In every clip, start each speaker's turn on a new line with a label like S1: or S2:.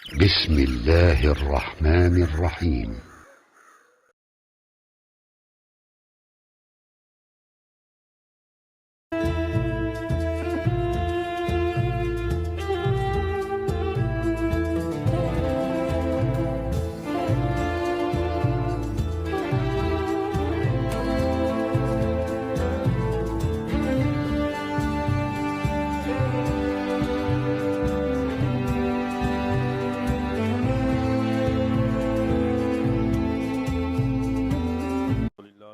S1: بسم الله الرحمن الرحيم.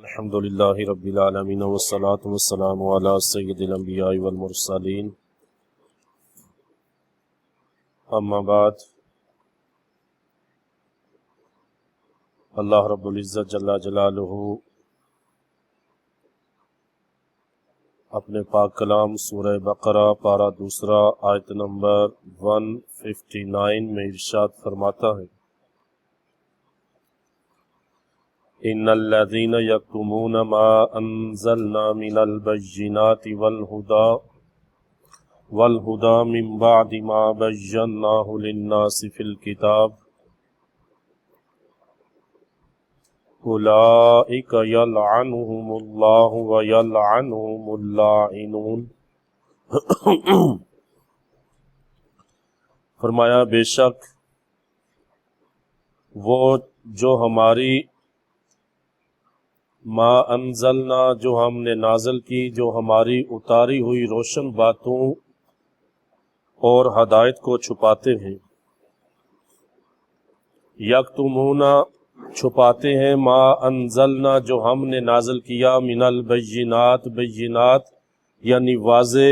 S2: الحمد للہ رب العالمین والصلاة والسلام علی سید الانبیاء والمرسلین، اما بعد۔ اللہ رب العزت جل جلالہ اپنے پاک کلام سورہ بقرہ پارہ 2 آیت نمبر 159 میں ارشاد فرماتا ہے: ان الذين يكتمون ما انزلنا من البينات والهدى من بعد ما بيناه للناس في الكتاب اولئك يلعنهم الله ويلعنهم اللاعنون۔ فرمایا بے شک وہ جو ہماری ما انزلنا، جو ہم نے نازل کی، جو ہماری اتاری ہوئی روشن باتوں اور ہدایت کو چھپاتے ہیں، یکتمون چھپاتے ہیں، ما انزلنا جو ہم نے نازل کیا، من البینات بینات یعنی واضح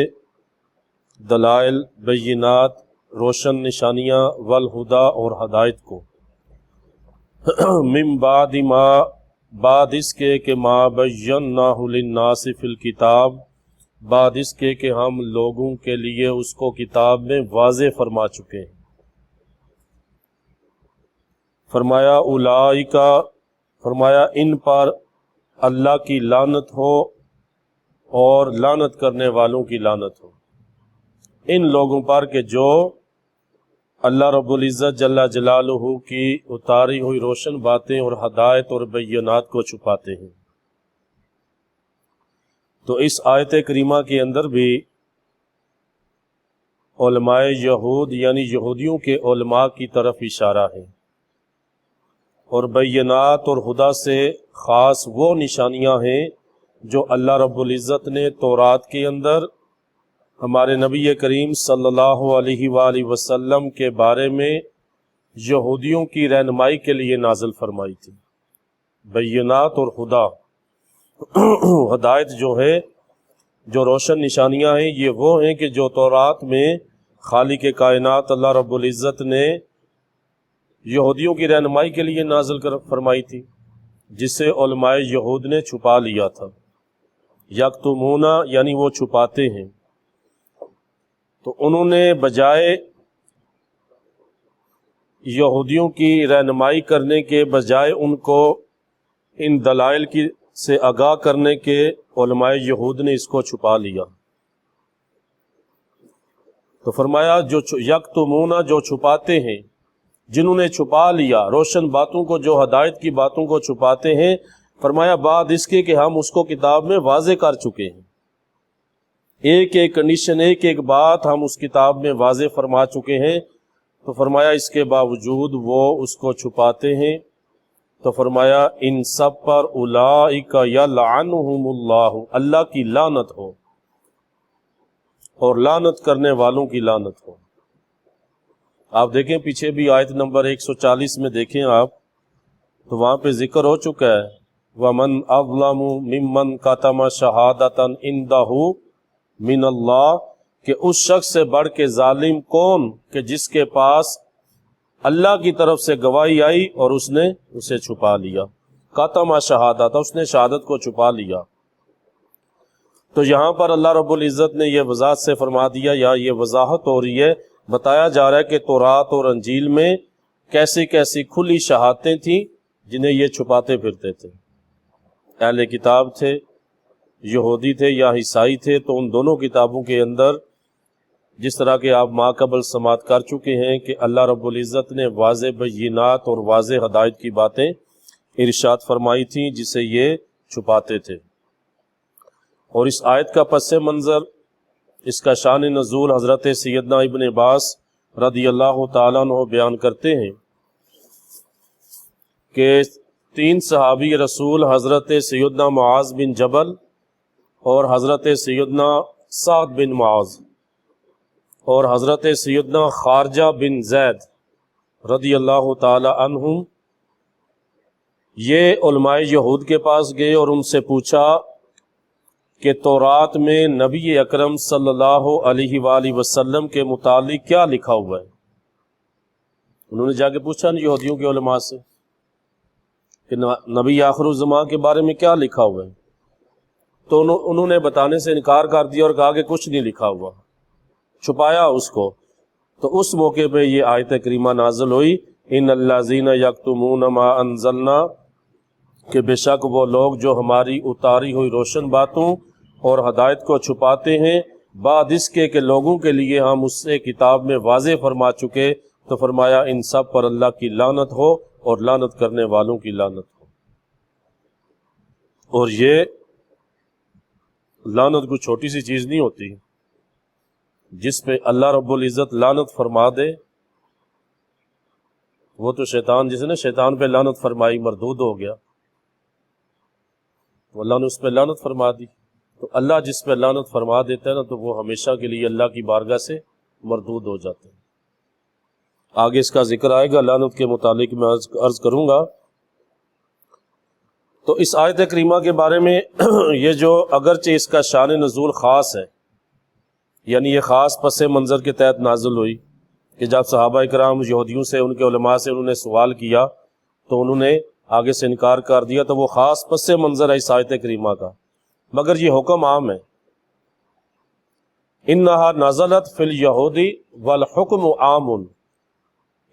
S2: دلائل، بینات روشن نشانیاں، والہدا اور ہدایت کو، من بعد ما بعد اس کے کہ ما بیناہ للناس فی الکتاب، بعد اس کے کہ ہم لوگوں کے لیے اس کو کتاب میں واضح فرما چکے ہیں۔ فرمایا اولئک، فرمایا ان پر اللہ کی لعنت ہو اور لعنت کرنے والوں کی لعنت ہو، ان لوگوں پر کہ جو اللہ رب العزت جل جلالہ کی اتاری ہوئی روشن باتیں اور ہدایت اور بینات کو چھپاتے ہیں۔ تو اس آیت کریمہ کے اندر بھی علماء یہود یعنی یہودیوں کے علماء کی طرف اشارہ ہے، اور بینات اور ہدا سے خاص وہ نشانیاں ہیں جو اللہ رب العزت نے تورات کے اندر ہمارے نبی کریم صلی اللہ علیہ وآلہ وسلم کے بارے میں یہودیوں کی رہنمائی کے لیے نازل فرمائی تھی۔ بینات اور ہدا، ہدایت جو ہے، جو روشن نشانیاں ہیں، یہ وہ ہیں کہ جو تورات میں خالق کائنات اللہ رب العزت نے یہودیوں کی رہنمائی کے لیے نازل فرمائی تھی، جسے علماء یہود نے چھپا لیا تھا۔ یکتمون یعنی وہ چھپاتے ہیں، تو انہوں نے بجائے یہودیوں کی رہنمائی کرنے کے بجائے ان کو ان دلائل کی سے آگاہ کرنے کے، علماء یہود نے اس کو چھپا لیا۔ تو فرمایا جو یکتمون جو چھپاتے ہیں، جنہوں نے چھپا لیا روشن باتوں کو، جو ہدایت کی باتوں کو چھپاتے ہیں، فرمایا بعد اس کے کہ ہم اس کو کتاب میں واضح کر چکے ہیں، ایک ایک کنڈیشن، ایک ایک بات ہم اس کتاب میں واضح فرما چکے ہیں، تو فرمایا اس کے باوجود وہ اس کو چھپاتے ہیں۔ تو فرمایا ان سب پر اولئک یلعنہم اللہ، اللہ کی لعنت ہو اور لعنت کرنے والوں کی لعنت ہو۔ آپ دیکھیں پیچھے بھی آیت نمبر 140 میں دیکھیں آپ، تو وہاں پہ ذکر ہو چکا ہے وَمَنْ أَظْلَمُ مِمَّنْ كَتَمَ شَهَادَةً عِنْدَهُ من اللہ، کہ اس شخص سے بڑھ کے ظالم کون کہ جس کے پاس اللہ کی طرف سے گواہی آئی اور اس نے اسے چھپا لیا۔ قاتم شہادت، اس نے شہادت کو چھپا لیا۔ تو یہاں پر اللہ رب العزت نے یہ وضاحت سے فرما دیا، یا یہ وضاحت ہو رہی ہے، بتایا جا رہا ہے کہ تورات اور انجیل میں کیسی کیسی کھلی شہادتیں تھیں جنہیں یہ چھپاتے پھرتے تھے۔ اہل کتاب تھے، یہودی تھے یا عیسائی تھے، تو ان دونوں کتابوں کے اندر جس طرح کہ آپ ماقبل سماعت کر چکے ہیں کہ اللہ رب العزت نے واضح بینات اور واضح ہدایت کی باتیں ارشاد فرمائی تھیں جسے یہ چھپاتے تھے۔ اور اس آیت کا پس منظر، اس کا شان نزول حضرت سیدنا ابن عباس رضی اللہ تعالیٰ عنہ بیان کرتے ہیں کہ 3 صحابی رسول حضرت سیدنا معاذ بن جبل اور حضرت سیدنا سعد بن معاذ اور حضرت سیدنا خارجہ بن زید رضی اللہ تعالی عنہم یہ علماء یہود کے پاس گئے اور ان سے پوچھا کہ تورات میں نبی اکرم صلی اللہ علیہ وآلہ وسلم کے متعلق کیا لکھا ہوا ہے۔ انہوں نے جا کے پوچھا یہودیوں کے علماء سے کہ نبی آخر الزمان کے بارے میں کیا لکھا ہوا ہے، تو انہوں نے بتانے سے انکار کر دیا اور کہا کہ کچھ نہیں لکھا ہوا، چھپایا اس کو۔ تو اس موقع پہ یہ آیت کریمہ نازل ہوئی، ان الذین یکتمون ما انزلنا، کہ بے شک وہ لوگ جو ہماری اتاری ہوئی روشن باتوں اور ہدایت کو چھپاتے ہیں بعد اس کے کہ لوگوں کے لیے ہم اس سے کتاب میں واضح فرما چکے، تو فرمایا ان سب پر اللہ کی لعنت ہو اور لعنت کرنے والوں کی لعنت ہو۔ اور یہ لعنت کوئی چھوٹی سی چیز نہیں ہوتی، جس پہ اللہ رب العزت لعنت فرما دے وہ تو شیطان، جس نے شیطان پہ لعنت فرمائی مردود ہو گیا، تو اللہ نے اس پہ لعنت فرما دی۔ تو اللہ جس پہ لعنت فرما دیتا ہے نا تو وہ ہمیشہ کے لیے اللہ کی بارگاہ سے مردود ہو جاتے ہیں۔ آگے اس کا ذکر آئے گا، لعنت کے متعلق میں عرض کروں گا۔ تو اس آیت کریمہ کے بارے میں یہ جو اگرچہ اس کا شان نزول خاص ہے، یعنی یہ خاص پس منظر کے تحت نازل ہوئی کہ جب صحابہ کرام یہودیوں سے، ان کے علماء سے انہوں نے سوال کیا تو انہوں نے آگے سے انکار کر دیا، تو وہ خاص پس منظر ہے اس آیت کریمہ کا، مگر یہ حکم عام ہے۔ انہا نزلت فی الیہود والحکم عام،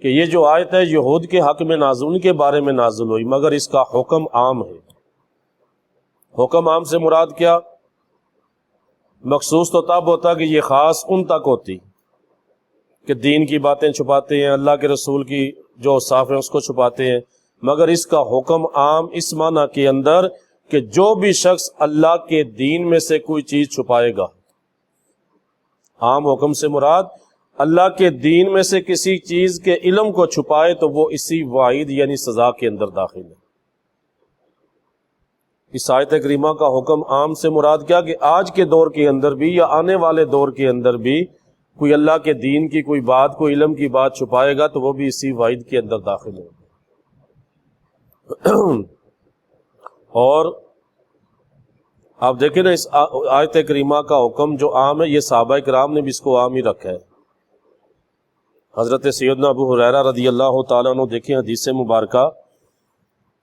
S2: کہ یہ جو آیت ہے یہود کے حق میں نازل، ان کے بارے میں نازل ہوئی، مگر اس کا حکم عام ہے۔ حکم عام سے مراد کیا؟ مخصوص تو تب ہوتا کہ یہ خاص ان تک ہوتی کہ دین کی باتیں چھپاتے ہیں، اللہ کے رسول کی جو اوصاف ہیں اس کو چھپاتے ہیں، مگر اس کا حکم عام اس معنی کے اندر کہ جو بھی شخص اللہ کے دین میں سے کوئی چیز چھپائے گا، عام حکم سے مراد اللہ کے دین میں سے کسی چیز کے علم کو چھپائے تو وہ اسی وعید یعنی سزا کے اندر داخل ہے۔ اس آیت کریمہ کا حکم عام سے مراد کیا کہ آج کے دور کے اندر بھی یا آنے والے دور کے اندر بھی کوئی اللہ کے دین کی کوئی بات، کوئی علم کی بات چھپائے گا تو وہ بھی اسی وعید کے اندر داخل ہوگا۔ اور آپ دیکھیں نا اس آیت کریمہ کا حکم جو عام ہے، یہ صحابہ کرام نے بھی اس کو عام ہی رکھا ہے۔ حضرت سیدنا ابو ہریرہ رضی اللہ تعالیٰ عنہ دیکھیں حدیث مبارکہ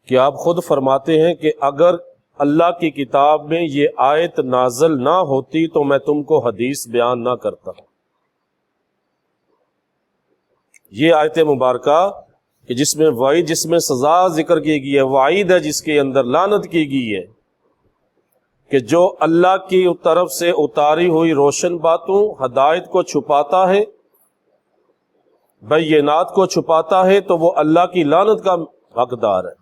S2: کہ آپ خود فرماتے ہیں کہ اگر اللہ کی کتاب میں یہ آیت نازل نہ ہوتی تو میں تم کو حدیث بیان نہ کرتا۔ یہ آیت مبارکہ کہ جس میں وعید، جس میں سزا ذکر کی گئی ہے، وعید ہے جس کے اندر لعنت کی گئی ہے کہ جو اللہ کی طرف سے اتاری ہوئی روشن باتوں، ہدایت کو چھپاتا ہے، بینات کو چھپاتا ہے، تو وہ اللہ کی لعنت کا حقدار ہے۔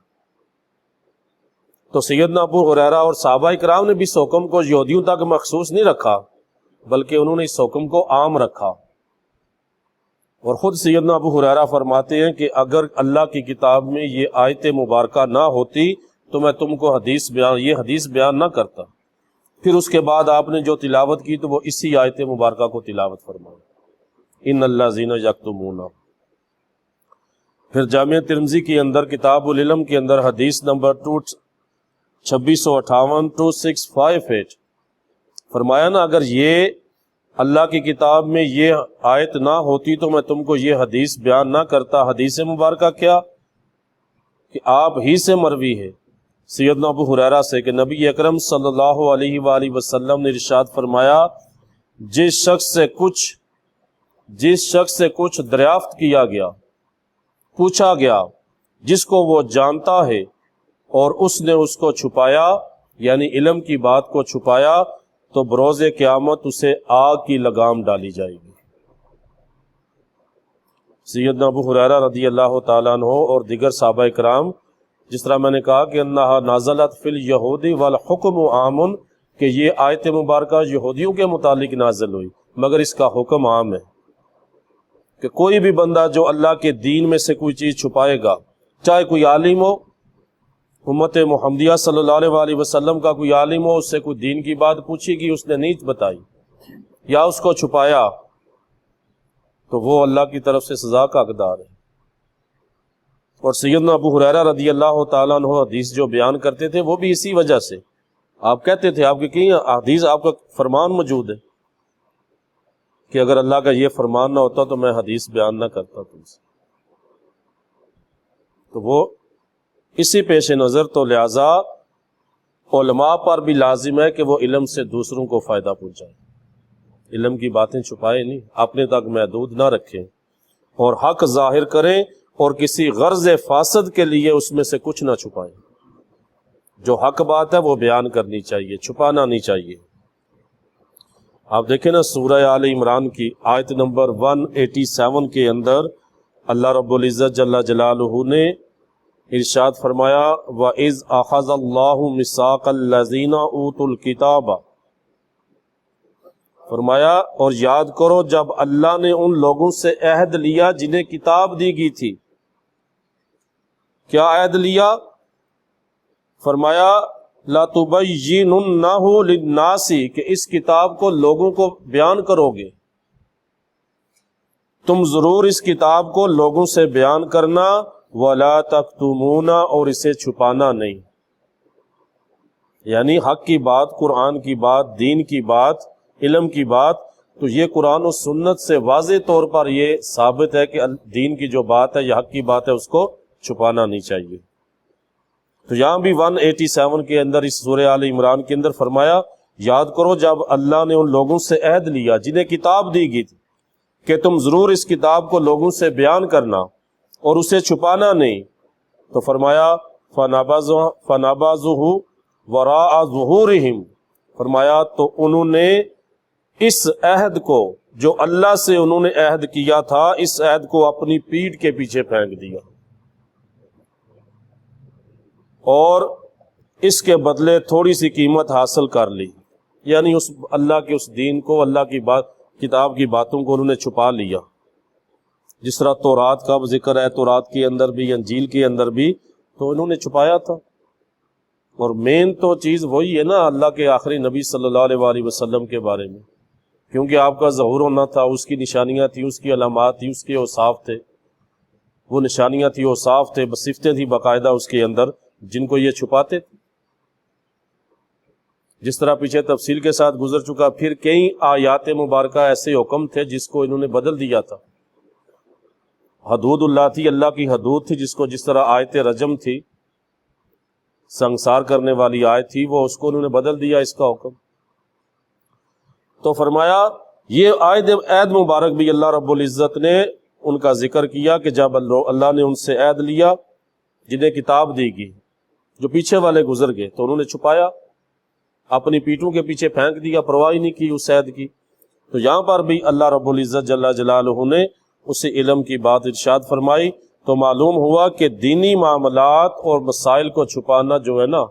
S2: تو سیدنا ابو ہریرہ اور صحابہ کرام نے بھی اس حکم کو یہودیوں تک مخصوص نہیں رکھا، بلکہ انہوں نے اس حکم کو عام رکھا۔ اور خود سیدنا ابو ہریرہ فرماتے ہیں کہ اگر اللہ کی کتاب میں یہ آیت مبارکہ نہ ہوتی تو میں تم کو یہ حدیث بیان نہ کرتا۔ پھر اس کے بعد آپ نے جو تلاوت کی تو وہ اسی آیت مبارکہ کو تلاوت فرمائی، ان الذین یکتمون۔ پھر جامع ترمذی کے اندر کتاب العلم کے اندر حدیث نمبر 2658 2658 فرمایا نا اگر یہ اللہ کی کتاب میں یہ آیت نہ ہوتی تو میں تم کو یہ حدیث بیان نہ کرتا۔ حدیث مبارکہ کیا کہ آپ ہی سے مروی ہے سیدنا ابو ہریرہ سے کہ نبی اکرم صلی اللہ علیہ وآلہ وسلم نے ارشاد فرمایا، جس شخص سے کچھ دریافت کیا گیا، پوچھا گیا، جس کو وہ جانتا ہے اور اس نے اس کو چھپایا، یعنی علم کی بات کو چھپایا، تو بروز قیامت اسے آگ کی لگام ڈالی جائے گی۔ سیدنا ابو ہریرہ رضی اللہ تعالیٰ عنہ اور دیگر صحابہ کرام، جس طرح میں نے کہا کہ انہا نازلت فی الیہودی والحکم عام، کہ یہ آیت مبارکہ یہودیوں کے متعلق نازل ہوئی، مگر اس کا حکم عام ہے کہ کوئی بھی بندہ جو اللہ کے دین میں سے کوئی چیز چھپائے گا، چاہے کوئی عالم ہو، امت محمدیہ صلی اللہ علیہ وآلہ وسلم کا کوئی عالم ہو، اس سے کوئی دین کی بات پوچھی گی، اس نے نہیں بتائی یا اس کو چھپایا، تو وہ اللہ کی طرف سے سزا کا حقدار ہے۔ اور سیدنا ابو ہریرہ رضی اللہ تعالیٰ عنہ حدیث جو بیان کرتے تھے وہ بھی اسی وجہ سے، آپ کہتے تھے، آپ کی کئی حدیث، آپ کا فرمان موجود ہے کہ اگر اللہ کا یہ فرمان نہ ہوتا تو میں حدیث بیان نہ کرتا تم سے۔ تو وہ اسی پیش نظر تو لہذا علماء پر بھی لازم ہے کہ وہ علم سے دوسروں کو فائدہ پہنچائیں، علم کی باتیں چھپائیں نہیں، اپنے تک محدود نہ رکھیں، اور حق ظاہر کریں، اور کسی غرض فاسد کے لیے اس میں سے کچھ نہ چھپائیں۔ جو حق بات ہے وہ بیان کرنی چاہیے، چھپانا نہیں چاہیے۔ آپ دیکھیں نا سورہ آل عمران کی آیت نمبر 187 کے اندر اللہ رب العزت جل جلالہ نے ارشاد فرمایا وَإِذْ أَخَذَ اللَّهُ مِيثَاقَ الَّذِينَ أُوتُوا الْكِتَابَ، فرمایا اور یاد کرو جب اللہ نے ان لوگوں سے عہد لیا جنہیں کتاب دی گئی تھی۔ کیا عہد لیا؟ فرمایا لَتُبَيِّنُنَّهُ لِلنَّاسِ، کہ اس کتاب کو لوگوں کو بیان کرو گے، تم ضرور اس کتاب کو لوگوں سے بیان کرنا، وَلَا تَكْتُمُونَ، اور اسے چھپانا نہیں۔ یعنی حق کی بات، قرآن کی بات، دین کی بات، علم کی بات، تو یہ قرآن و سنت سے واضح طور پر یہ ثابت ہے کہ دین کی جو بات ہے یا حق کی بات ہے اس کو چھپانا نہیں چاہیے۔ تو یہاں بھی 187 کے اندر اس سورہ آل عمران کے اندر فرمایا یاد کرو جب اللہ نے ان لوگوں سے عہد لیا جنہیں کتاب دی گئی تھی کہ تم ضرور اس کتاب کو لوگوں سے بیان کرنا اور اسے چھپانا نہیں، تو فرمایا فَنَبَذُوهُ وَرَاءَ ظُهُورِهِمْ، فرمایا تو انہوں نے اس عہد کو جو اللہ سے انہوں نے عہد کیا تھا، اس عہد کو اپنی پیٹھ کے پیچھے پھینک دیا، اور اس کے بدلے تھوڑی سی قیمت حاصل کر لی، یعنی اس اللہ کے اس دین کو، اللہ کی بات، کتاب کی باتوں کو انہوں نے چھپا لیا۔ جس طرح تورات کا ذکر ہے، تورات کے اندر بھی، انجیل کے اندر بھی، تو انہوں نے چھپایا تھا۔ اور مین تو چیز وہی ہے نا اللہ کے آخری نبی صلی اللہ علیہ وآلہ وسلم کے بارے میں، کیونکہ آپ کا ظہور ہونا تھا، اس کی نشانیاں تھیں، اس کی علامات تھیں، اس کے اوصاف تھے، وہ نشانیاں تھیں، اوصاف تھے، صفتیں تھیں باقاعدہ اس کے اندر، جن کو یہ چھپاتے تھے۔ جس طرح پیچھے تفصیل کے ساتھ گزر چکا، پھر کئی آیات مبارکہ ایسے حکم تھے جس کو انہوں نے بدل دیا تھا۔ حدود اللہ تھی، اللہ کی حدود تھی، جس کو جس طرح آیت رجم تھی، سنگسار کرنے والی آیت تھی، وہ اس کو انہوں نے بدل دیا اس کا حکم۔ تو فرمایا یہ عہد مبارک بھی اللہ رب العزت نے ان کا ذکر کیا کہ جب اللہ نے ان سے عہد لیا جنہیں کتاب دی گئی، جو پیچھے والے گزر گئے، تو انہوں نے چھپایا، اپنی پیٹھوں کے پیچھے پھینک دیا، پرواہ ہی نہیں کی اس عہد کی۔ تو یہاں پر بھی اللہ رب العزت جل جلالہ نے اسے علم کی بات ارشاد فرمائی، تو معلوم ہوا کہ دینی معاملات اور مسائل کو چھپانا جو ہے نا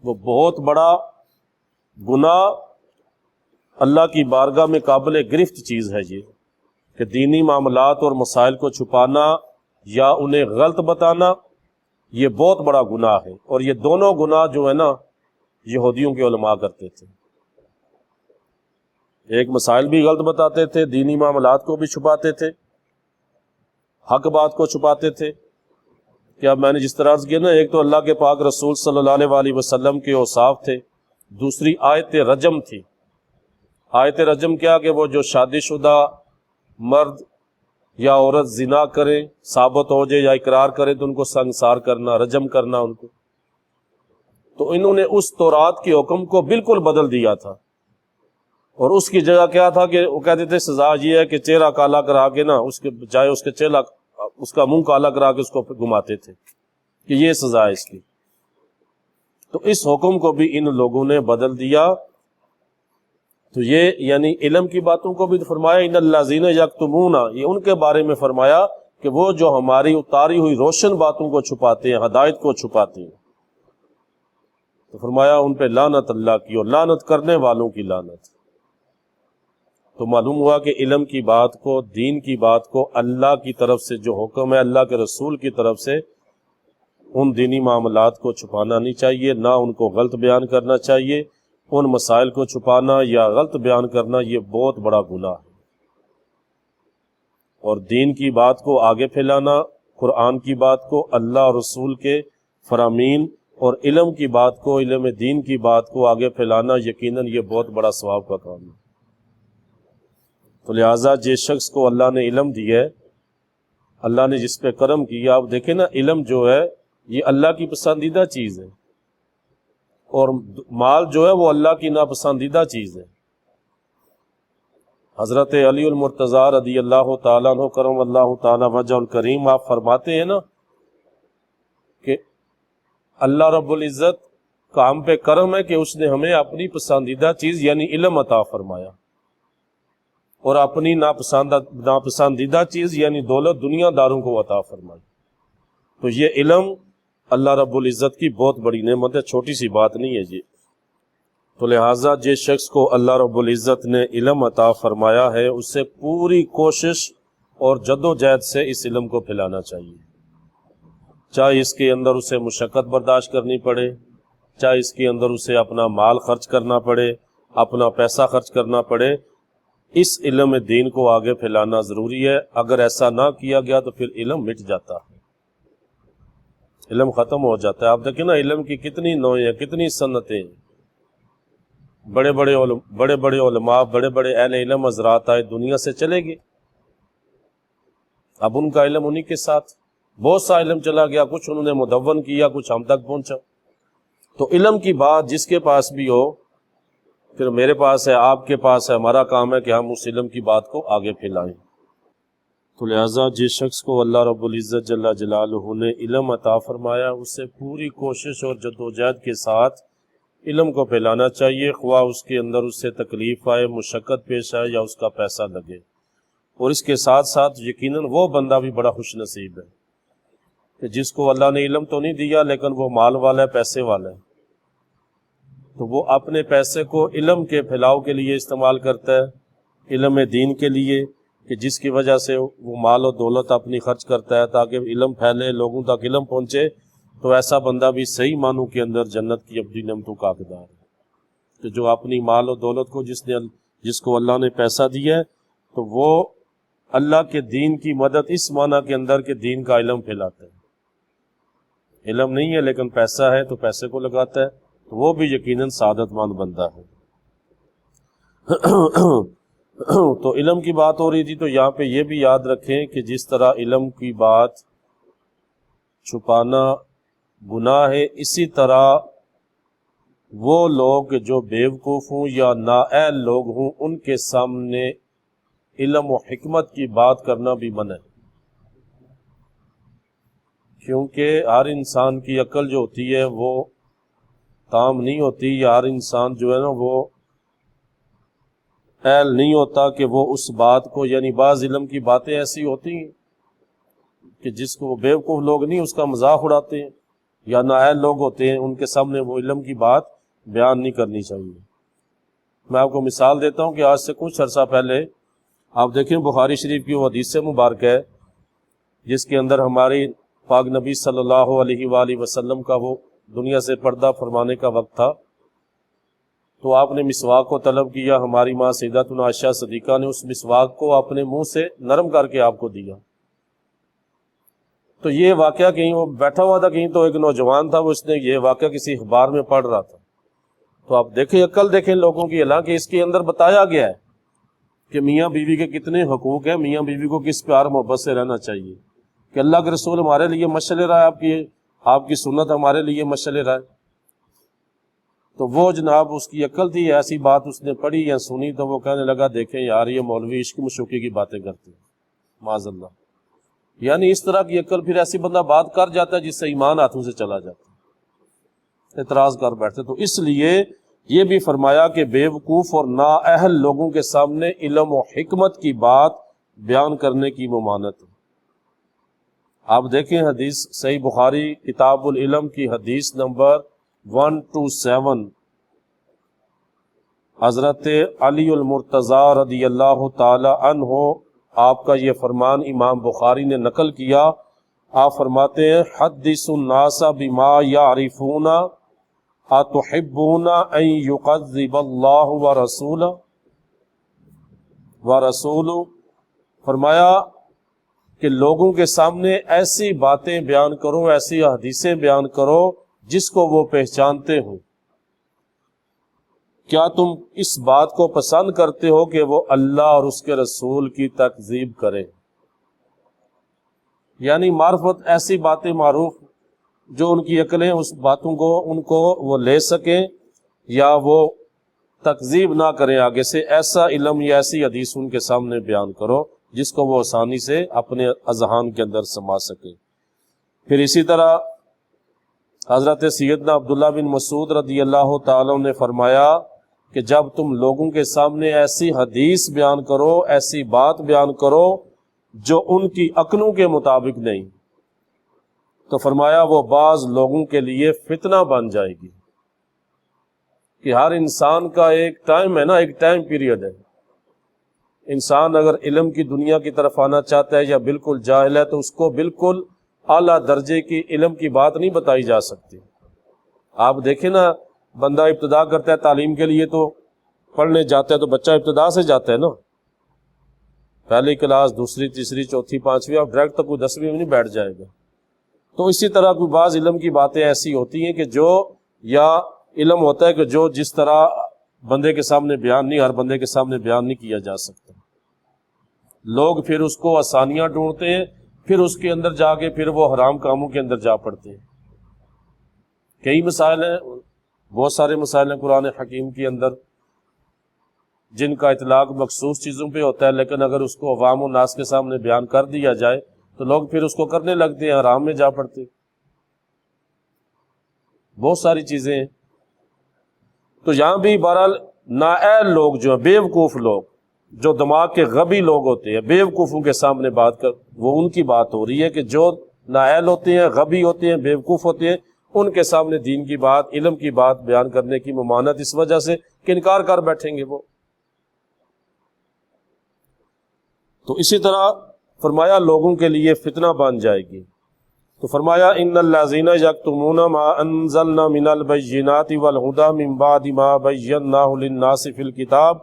S2: وہ بہت بڑا گناہ، اللہ کی بارگاہ میں قابل گرفت چیز ہے یہ، کہ دینی معاملات اور مسائل کو چھپانا یا انہیں غلط بتانا، یہ بہت بڑا گناہ ہے۔ اور یہ دونوں گناہ جو ہے نا یہودیوں کے علماء کرتے تھے، ایک مسائل بھی غلط بتاتے تھے، دینی معاملات کو بھی چھپاتے تھے، حق بات کو چھپاتے تھے۔ کہ اب میں نے جس طرح عرض کیا نا، ایک تو اللہ کے پاک رسول صلی اللہ علیہ وآلہ وسلم کے اوصاف تھے، دوسری آیت رجم تھی۔ آیت رجم کیا کہ وہ جو شادی شدہ مرد یا عورت زنا کریں، ثابت ہو جائے یا اقرار کرے تو ان کو سنگسار کرنا، رجم کرنا ان کو۔ تو انہوں نے اس تورات کے حکم کو بالکل بدل دیا تھا، اور اس کی جگہ کیا تھا کہ وہ کہتے تھے سزا یہ ہے کہ چہرہ کالا کرا کے نا، اس کے بجائے اس کے چہرہ، اس کا منہ کالا کرا کے اس کو گھماتے تھے کہ یہ سزا ہے اس کی۔ تو اس حکم کو بھی ان لوگوں نے بدل دیا۔ تو یہ یعنی علم کی باتوں کو بھی فرمایا ان الذین یکتمون، یہ ان کے بارے میں فرمایا کہ وہ جو ہماری اتاری ہوئی روشن باتوں کو چھپاتے ہیں، ہدایت کو چھپاتے ہیں، تو فرمایا ان پہ لعنت اللہ کی اور لعنت کرنے والوں کی لعنت۔ تو معلوم ہوا کہ علم کی بات کو، دین کی بات کو اللہ کی طرف سے جو حکم ہے، اللہ کے رسول کی طرف سے، ان دینی معاملات کو چھپانا نہیں چاہیے، نہ ان کو غلط بیان کرنا چاہیے۔ ان مسائل کو چھپانا یا غلط بیان کرنا یہ بہت بڑا گناہ ہے، اور دین کی بات کو آگے پھیلانا، قرآن کی بات کو، اللہ اور رسول کے فرامین اور علم کی بات کو، علم دین کی بات کو آگے پھیلانا یقیناً یہ بہت بڑا ثواب کا کام ہے۔ تو لہٰذا جس شخص کو اللہ نے علم دیا ہے، اللہ نے جس پہ کرم کیا، آپ دیکھیں نا، علم جو ہے یہ اللہ کی پسندیدہ چیز ہے، اور مال جو ہے وہ اللہ کی ناپسندیدہ چیز ہے۔ حضرت علی المرتضیٰ رضی اللہ تعالیٰ عنہ کرم اللہ تعالیٰ وجہ الکریم، آپ فرماتے ہیں نا کہ اللہ رب العزت کا ہم پہ کرم ہے کہ اس نے ہمیں اپنی پسندیدہ چیز یعنی علم عطا فرمایا، اور اپنی ناپسندیدہ چیز یعنی دولت دنیا داروں کو عطا فرمائی۔ تو یہ علم اللہ رب العزت کی بہت بڑی نعمت ہے، چھوٹی سی بات نہیں ہے یہ۔ تو لہٰذا جس شخص کو اللہ رب العزت نے علم عطا فرمایا ہے، اس سے پوری کوشش اور جد و جہد سے اس علم کو پھیلانا چاہیے، چاہے اس کے اندر اسے مشقت برداشت کرنی پڑے، چاہے اس کے اندر اسے اپنا مال خرچ کرنا پڑے، اپنا پیسہ خرچ کرنا پڑے۔ اس علم دین کو آگے پھیلانا ضروری ہے۔ اگر ایسا نہ کیا گیا تو پھر علم مٹ جاتا ہے، علم ختم ہو جاتا ہے۔ آپ دیکھیں نا، علم کی کتنی نوعیں ہیں، کتنی صنعتیں ہیں۔ بڑے بڑے علماء، بڑے بڑے اہل علم حضرات آئے، دنیا سے چلے گئے، اب ان کا علم انہی کے ساتھ، بہت سا علم چلا گیا، کچھ انہوں نے مدون کیا، کچھ ہم تک پہنچا۔ تو علم کی بات جس کے پاس بھی ہو، پھر میرے پاس ہے، آپ کے پاس ہے، ہمارا کام ہے کہ ہم اس علم کی بات کو آگے پھیلائیں۔ تو لہٰذا جس شخص کو اللہ رب العزت جل جلالہ نے علم عطا فرمایا، اس سے پوری کوشش اور جدوجہد کے ساتھ علم کو پھیلانا چاہیے، خواہ اس کے اندر اس سے تکلیف آئے، مشقت پیش آئے، یا اس کا پیسہ لگے۔ اور اس کے ساتھ ساتھ یقیناً وہ بندہ بھی بڑا خوش نصیب ہے کہ جس کو اللہ نے علم تو نہیں دیا لیکن وہ مال والا ہے، پیسے والا ہے، تو وہ اپنے پیسے کو علم کے پھیلاؤ کے لیے استعمال کرتا ہے، علم دین کے لیے، کہ جس کی وجہ سے وہ مال و دولت اپنی خرچ کرتا ہے تاکہ علم پھیلے، لوگوں تک علم پہنچے۔ تو ایسا بندہ بھی صحیح معنوں کے اندر جنت کی ابدی نعمتوں کا حقدار ہے، کہ جو اپنی مال و دولت کو جس کو اللہ نے پیسہ دیا ہے، تو وہ اللہ کے دین کی مدد اس معنی کے اندر کہ دین کا علم پھیلاتا ہے۔ علم نہیں ہے لیکن پیسہ ہے تو پیسے کو لگاتا ہے، تو وہ بھی یقیناً سعادت مند بندہ ہے۔ تو علم کی بات ہو رہی تھی، تو یہاں پہ یہ بھی یاد رکھیں کہ جس طرح علم کی بات چھپانا گناہ ہے، اسی طرح وہ لوگ جو بیوقوف ہوں یا نااہل لوگ ہوں، ان کے سامنے علم و حکمت کی بات کرنا بھی منع ہے، کیونکہ ہر انسان کی عقل جو ہوتی ہے وہ تام نہیں ہوتی، یا ہر انسان جو ہے نا وہ اہل نہیں ہوتا کہ وہ اس بات کو، یعنی بعض علم کی باتیں ایسی ہوتی ہیں کہ جس کو وہ بیوقوف لوگ نہیں اس کا مذاق اڑاتے ہیں، یا نااہل لوگ ہوتے ہیں، ان کے سامنے وہ علم کی بات بیان نہیں کرنی چاہیے۔ میں آپ کو مثال دیتا ہوں کہ آج سے کچھ عرصہ پہلے آپ دیکھیں بخاری شریف کی وہ حدیث مبارک ہے جس کے اندر ہماری پاک نبی صلی اللہ علیہ وآلہ وسلم کا وہ دنیا سے پردہ فرمانے کا وقت تھا، تو آپ نے مسواک کو طلب کیا، ہماری ماں سیداتنا عائشہ صدیقہ نے اس مسواک کو اپنے منہ سے نرم کر کے آپ کو دیا۔ تو یہ واقعہ کہیں وہ بیٹھا ہوا تھا، کہیں تو ایک نوجوان تھا، وہ اس نے یہ واقعہ کسی اخبار میں پڑھ رہا تھا۔ تو آپ دیکھیں عقل دیکھیں لوگوں کی، حالانکہ اس کے اندر بتایا گیا ہے کہ میاں بیوی کے کتنے حقوق ہیں، میاں بیوی کو کس پیار محبت سے رہنا چاہیے، کہ اللہ کے رسول ہمارے لیے مشعل راہ، آپ کی سنت ہمارے لیے مشعل راہ۔ تو وہ جناب اس کی عقل تھی، ایسی بات اس نے پڑھی یا سنی تو وہ کہنے لگا دیکھیں یار یہ مولوی عشق مشوقی کی باتیں کرتے ہیں، معاذ اللہ۔ یعنی اس طرح کی عقل پھر ایسی بندہ بات کر جاتا ہے جس سے ایمان ہاتھوں سے چلا جاتا ہے، اعتراض کر بیٹھتے۔ تو اس لیے یہ بھی فرمایا کہ بیوقوف اور نااہل لوگوں کے سامنے علم و حکمت کی بات بیان کرنے کی ممانعت ہے۔ آپ دیکھیں حدیث صحیح بخاری کتاب العلم کی حدیث نمبر 127، حضرت علی المرتضی رضی اللہ تعالی عنہ آپ کا یہ فرمان امام بخاری نے نقل کیا۔ آپ فرماتے ہیں حدث الناس بما یعرفون اتحبون ان یکذب اللہ ورسولہ، فرمایا کہ لوگوں کے سامنے ایسی باتیں بیان کرو، ایسی حدیثیں بیان کرو جس کو وہ پہچانتے ہوں۔ کیا تم اس بات کو پسند کرتے ہو کہ وہ اللہ اور اس کے رسول کی تکذیب کریں؟ یعنی معرفت، ایسی باتیں معروف جو ان کی عقلیں اس باتوں کو ان کو وہ لے سکیں یا وہ تکذیب نہ کریں آگے سے، ایسا علم یا ایسی حدیث ان کے سامنے بیان کرو جس کو وہ آسانی سے اپنے اذہان کے اندر سما سکے۔ پھر اسی طرح حضرت سیدنا عبداللہ بن مسعود رضی اللہ تعالیٰ نے فرمایا کہ جب تم لوگوں کے سامنے ایسی حدیث بیان کرو، ایسی بات بیان کرو جو ان کی عقلوں کے مطابق نہیں، تو فرمایا وہ بعض لوگوں کے لیے فتنہ بن جائے گی۔ کہ ہر انسان کا ایک ٹائم ہے نا، ایک ٹائم پیریڈ ہے۔ انسان اگر علم کی دنیا کی طرف آنا چاہتا ہے یا بالکل جاہل ہے تو اس کو بالکل اعلیٰ درجے کی علم کی بات نہیں بتائی جا سکتی۔ آپ دیکھیں نا، بندہ ابتدا کرتا ہے تعلیم کے لیے تو پڑھنے جاتا ہے تو بچہ ابتدا سے جاتا ہے نا، پہلی کلاس، دوسری، تیسری، چوتھی، پانچویں، اب ڈائریکٹ تو کوئی 10ویں میں نہیں بیٹھ جائے گا۔ تو اسی طرح کوئی بعض علم کی باتیں ایسی ہوتی ہیں کہ جو، یا علم ہوتا ہے کہ جو جس طرح بندے کے سامنے بیان نہیں، ہر بندے کے سامنے بیان نہیں کیا جا سکتا۔ لوگ پھر اس کو آسانیاں ڈھونڈتے ہیں، پھر اس کے اندر جا کے پھر وہ حرام کاموں کے اندر جا پڑتے ہیں۔ کئی مسائل ہیں، بہت سارے مسائل ہیں قرآن حکیم کے اندر جن کا اطلاق مخصوص چیزوں پہ ہوتا ہے، لیکن اگر اس کو عوام و ناس کے سامنے بیان کر دیا جائے تو لوگ پھر اس کو کرنے لگتے ہیں، حرام میں جا پڑتے۔ بہت ساری چیزیں ہیں۔ تو یہاں بھی بہرحال نااہل لوگ جو ہیں، بیوقوف لوگ، جو دماغ کے غبی لوگ ہوتے ہیں، بیوقوفوں کے سامنے بات کر، وہ ان کی بات ہو رہی ہے کہ جو نااہل ہوتے ہیں، غبی ہوتے ہیں، بیوقوف ہوتے ہیں، ان کے سامنے دین کی بات، علم کی بات بیان کرنے کی ممانعت اس وجہ سے کہ انکار کر بیٹھیں گے وہ۔ تو اسی طرح فرمایا لوگوں کے لیے فتنہ بن جائے گی۔ تو فرمایا ان الذین یکتمون ما انزلنا من البینات والہدی من بعد ما بیناہ للناس فی الکتاب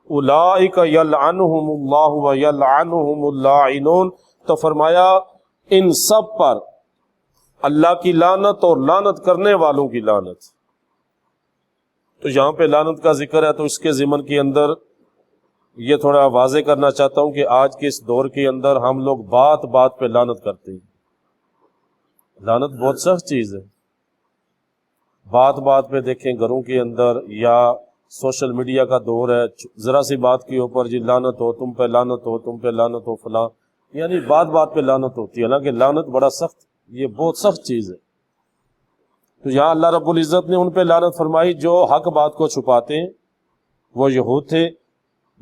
S2: اولئک یلعنہم اللہ ویلعنہم اللاعنون۔ تو فرمایا ان سب پر اللہ کی لعنت اور لعنت کرنے والوں کی لعنت۔ تو یہاں پہ لعنت کا ذکر ہے تو اس کے ضمن کے اندر یہ تھوڑا واضح کرنا چاہتا ہوں کہ آج کے اس دور کے اندر ہم لوگ بات بات پہ لعنت کرتے ہیں۔ لعنت بہت سخت چیز ہے۔ بات بات پہ دیکھیں گھروں کے اندر یا سوشل میڈیا کا دور ہے، ذرا سی بات کے اوپر جی لعنت ہو، تم پہ لعنت ہو، تم پہ لعنت ہو، فلاں، یعنی بات بات پہ لعنت ہوتی ہے، حالانکہ لعنت بڑا سخت، یہ بہت سخت چیز ہے۔ تو یہاں اللہ رب العزت نے ان پہ لعنت فرمائی جو حق بات کو چھپاتے ہیں، وہ یہود تھے،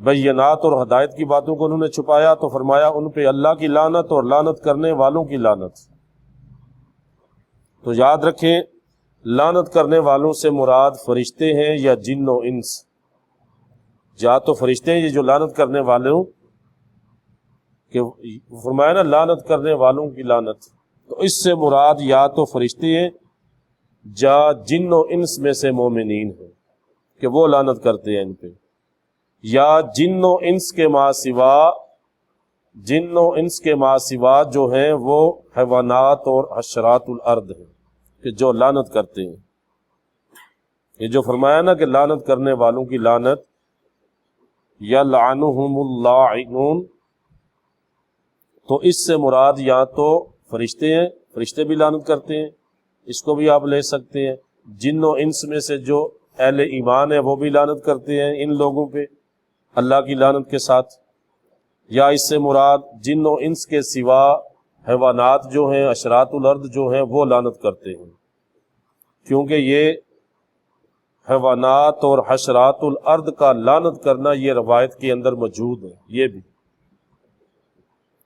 S2: بینات اور ہدایت کی باتوں کو انہوں نے چھپایا، تو فرمایا ان پہ اللہ کی لعنت اور لعنت کرنے والوں کی لعنت۔ تو یاد رکھیں لعنت کرنے والوں سے مراد فرشتے ہیں یا جن و انس، یا تو فرشتے ہیں یہ جو لعنت کرنے والوں، کہ فرمایا نا لعنت کرنے والوں کی لعنت، تو اس سے مراد یا تو فرشتے ہیں یا جن و انس میں سے مومنین ہیں کہ وہ لعنت کرتے ہیں ان پہ، یا جن و انس کے ما سوا، جن و انس کے ما سوا جو ہیں وہ حیوانات اور حشرات الارض ہیں کہ جو لعنت کرتے ہیں۔ یہ جو فرمایا نا کہ لعنت کرنے والوں کی لعنت، یلعنہم اللاعنون، تو اس سے مراد یا تو فرشتے ہیں، فرشتے بھی لعنت کرتے ہیں، اس کو بھی آپ لے سکتے ہیں، جن و انس میں سے جو اہل ایمان ہے وہ بھی لعنت کرتے ہیں ان لوگوں پہ اللہ کی لعنت کے ساتھ، یا اس سے مراد جن و انس کے سوا حیوانات جو ہیں، اشرات الارض جو ہیں، وہ لعنت کرتے ہیں، کیونکہ یہ حیوانات اور حشرات الارض کا لعنت کرنا یہ روایت کے اندر موجود ہے۔ یہ بھی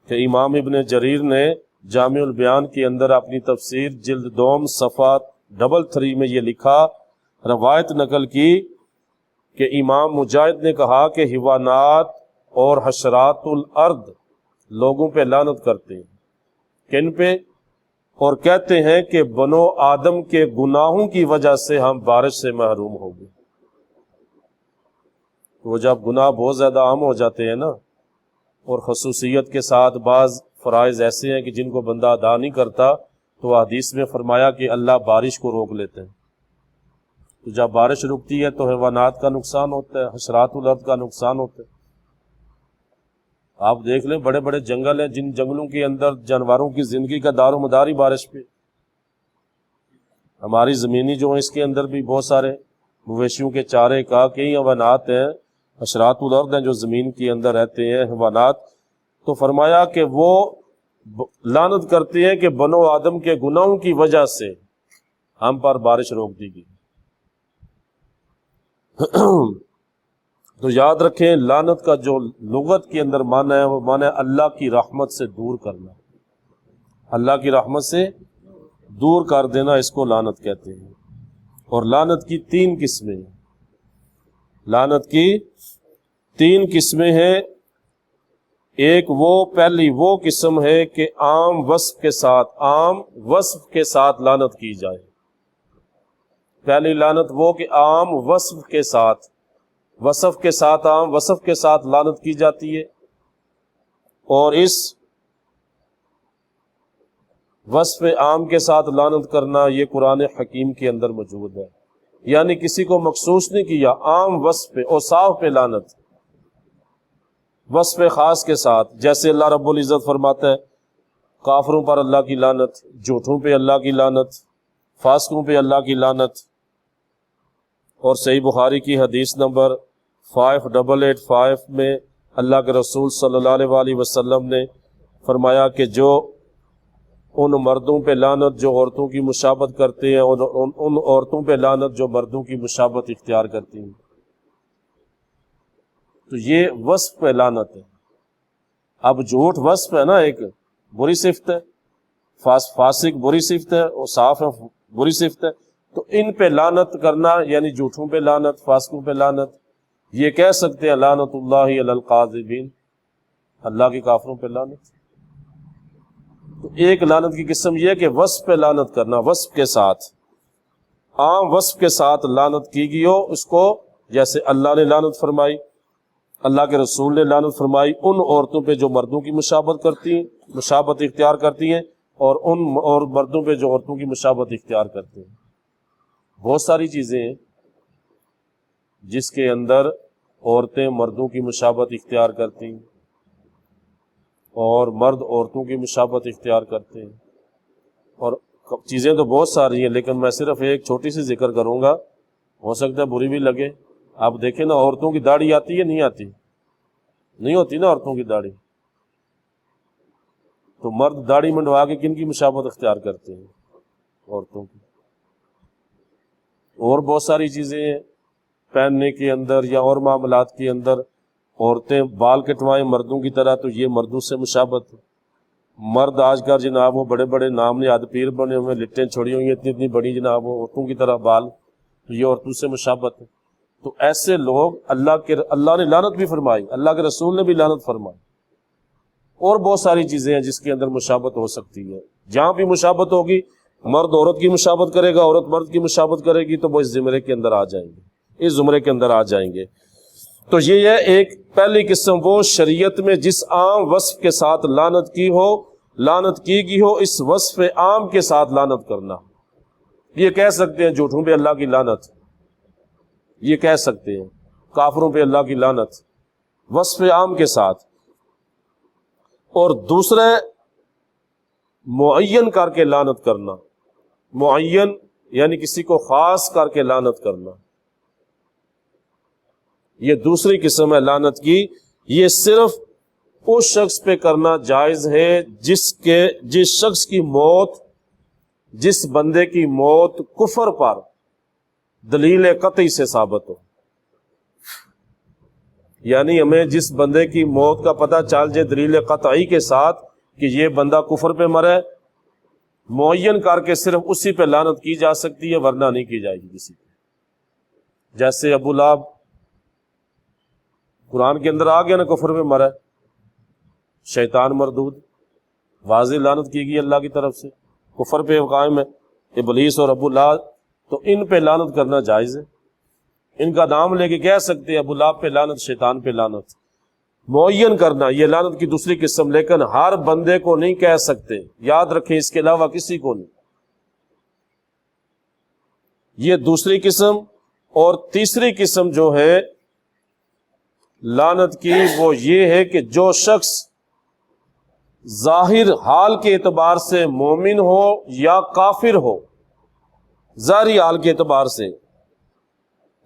S2: کہ امام ابن جریر نے جامع البیان کے اندر اپنی تفسیر جلد 2 صفحہ 33 میں یہ لکھا، روایت نقل کی کہ امام مجاہد نے کہا کہ حیوانات اور حشرات الارض لوگوں پہ لعنت کرتے ہیں، کن پہ؟ اور کہتے ہیں کہ بنو آدم کے گناہوں کی وجہ سے ہم بارش سے محروم ہو گئے۔ وہ جب گناہ بہت زیادہ عام ہو جاتے ہیں نا، اور خصوصیت کے ساتھ بعض فرائض ایسے ہیں کہ جن کو بندہ ادا نہیں کرتا، تو حدیث میں فرمایا کہ اللہ بارش کو روک لیتے ہیں۔ تو جب بارش رکتی ہے تو حیوانات کا نقصان ہوتا ہے، حشرات الارض کا نقصان ہوتا ہے۔ آپ دیکھ لیں بڑے بڑے جنگل ہیں، جن جنگلوں کے اندر جانوروں کی زندگی کا دار و مدار ہی بارش پہ۔ ہماری زمینی جو ہے اس کے اندر بھی بہت سارے مویشیوں کے چارے کا کئی حیوانات ہیں، حشرات الارض ہیں جو زمین کے اندر رہتے ہیں حیوانات۔ تو فرمایا کہ وہ لعنت کرتے ہیں کہ بنو آدم کے گناہوں کی وجہ سے ہم پر بارش روک دی گئی۔ تو یاد رکھیں لعنت کا جو لغت کے اندر معنی ہے وہ معنی ہے اللہ کی رحمت سے دور کرنا، اللہ کی رحمت سے دور کر دینا، اس کو لعنت کہتے ہیں۔ اور لعنت کی 3 قسمیں ہیں، لعنت کی 3 قسمیں ہیں۔ ایک پہلی وہ قسم ہے کہ عام وصف کے ساتھ لعنت کی جائے۔ پہلی لعنت وہ کہ عام وصف کے ساتھ عام وصف کے ساتھ لعنت کی جاتی ہے، اور اس وصف عام کے ساتھ لعنت کرنا یہ قرآن حکیم کے اندر موجود ہے، یعنی کسی کو مخصوص نہیں کیا، عام وصف پہ اوصاف پہ لعنت، وصف خاص کے ساتھ۔ جیسے اللہ رب العزت فرماتا ہے کافروں پر اللہ کی لعنت، جھوٹوں پہ اللہ کی لعنت، فاسقوں پہ اللہ کی لعنت۔ اور صحیح بخاری کی حدیث نمبر 5885 میں اللہ کے رسول صلی اللہ علیہ وسلم نے فرمایا کہ جو ان مردوں پہ لعنت جو عورتوں کی مشابہت کرتے ہیں، ان عورتوں پہ لعنت جو مردوں کی مشابہت اختیار کرتی ہیں۔ تو یہ وصف پہ لعنت ہے۔ اب جھوٹ وصف ہے نا، ایک بری صفت ہے، فاسق بری صفت ہے، اور صاف ہے بری صفت ہے۔ تو ان پہ لعنت کرنا یعنی جھوٹوں پہ لعنت، فاسقوں پہ لعنت، یہ کہہ سکتے ہیں لعنت اللہ علی القاذبین، اللہ کے کافروں پہ لعنت۔ تو ایک لعنت کی قسم یہ ہے کہ وصف پہ لعنت کرنا، وصف کے ساتھ، عام وصف کے ساتھ لعنت کی گئی ہو، اس کو جیسے اللہ نے لعنت فرمائی، اللہ کے رسول نے لعنت فرمائی ان عورتوں پہ جو مردوں کی مشابہت اختیار کرتی ہیں، اور مردوں پہ جو عورتوں کی مشابہت اختیار کرتے ہیں۔ بہت ساری چیزیں ہیں جس کے اندر عورتیں مردوں کی مشابہت اختیار کرتی ہیں اور مرد عورتوں کی مشابہت اختیار کرتے ہیں، اور چیزیں تو بہت ساری ہیں، لیکن میں صرف ایک چھوٹی سی ذکر کروں گا، ہو سکتا ہے بری بھی لگے۔ آپ دیکھیں نا، عورتوں کی داڑھی آتی ہے نہیں آتی؟ نہیں ہوتی نا عورتوں کی داڑھی، تو مرد داڑھی منڈوا کے کن کی مشابہت اختیار کرتے ہیں؟ عورتوں کی۔ اور بہت ساری چیزیں ہیں پہننے کے اندر یا اور معاملات کے اندر، عورتیں بال کٹوائیں مردوں کی طرح تو یہ مردوں سے مشابہت ہے۔ مرد آج کل جناب وہ بڑے بڑے نام نہاد پیر بنے ہوئے، لٹیں چھوڑی ہوئی ہیں اتنی اتنی بڑی جناب وہ عورتوں کی طرح بال، تو یہ عورتوں سے مشابہت ہے۔ تو ایسے لوگ اللہ نے لعنت بھی فرمائی، اللہ کے رسول نے بھی لعنت فرمائی۔ اور بہت ساری چیزیں ہیں جس کے اندر مشابہت ہو سکتی ہے۔ جہاں بھی مشابہت ہوگی، مرد عورت کی مشابہت کرے گا، عورت مرد کی مشابہت کرے گی، تو وہ اس زمرے کے اندر آ جائیں گے، اس زمرے کے اندر آ جائیں گے۔ تو یہ ہے ایک پہلی قسم، وہ شریعت میں جس عام وصف کے ساتھ لعنت کی گئی ہو، اس وصف عام کے ساتھ لعنت کرنا۔ یہ کہہ سکتے ہیں جھوٹوں پہ اللہ کی لعنت، یہ کہہ سکتے ہیں کافروں پہ اللہ کی لعنت، وصف عام کے ساتھ۔ اور دوسرے معین کر کے لعنت کرنا، معین یعنی کسی کو خاص کر کے لعنت کرنا، یہ دوسری قسم ہے لعنت کی۔ یہ صرف اس شخص پہ کرنا جائز ہے جس شخص کی موت، جس بندے کی موت کفر پر دلیل قطعی سے ثابت ہو۔ یعنی ہمیں جس بندے کی موت کا پتہ چل جائے دلیل قطعی کے ساتھ کہ یہ بندہ کفر پہ مرے، معین کر کے صرف اسی پہ لعنت کی جا سکتی ہے، ورنہ نہیں کی جائے گی کسی پہ۔ جیسے ابو لہب قرآن کے اندر آ گیا نا، کفر پہ مرا، شیطان مردود، واضح لعنت کی گئی اللہ کی طرف سے، کفر پہ قائم ہے ابلیس اور ابو لہب، تو ان پہ لعنت کرنا جائز ہے، ان کا نام لے کے کہہ سکتے ہیں ابو لہب پہ لعنت، شیطان پہ لعنت۔ معین کرنا یہ لعنت کی دوسری قسم، لیکن ہر بندے کو نہیں کہہ سکتے، یاد رکھیں، اس کے علاوہ کسی کو نہیں، یہ دوسری قسم۔ اور تیسری قسم جو ہے لعنت کی، وہ یہ ہے کہ جو شخص ظاہر حال کے اعتبار سے مومن ہو یا کافر ہو، ظاہری حال کے اعتبار سے،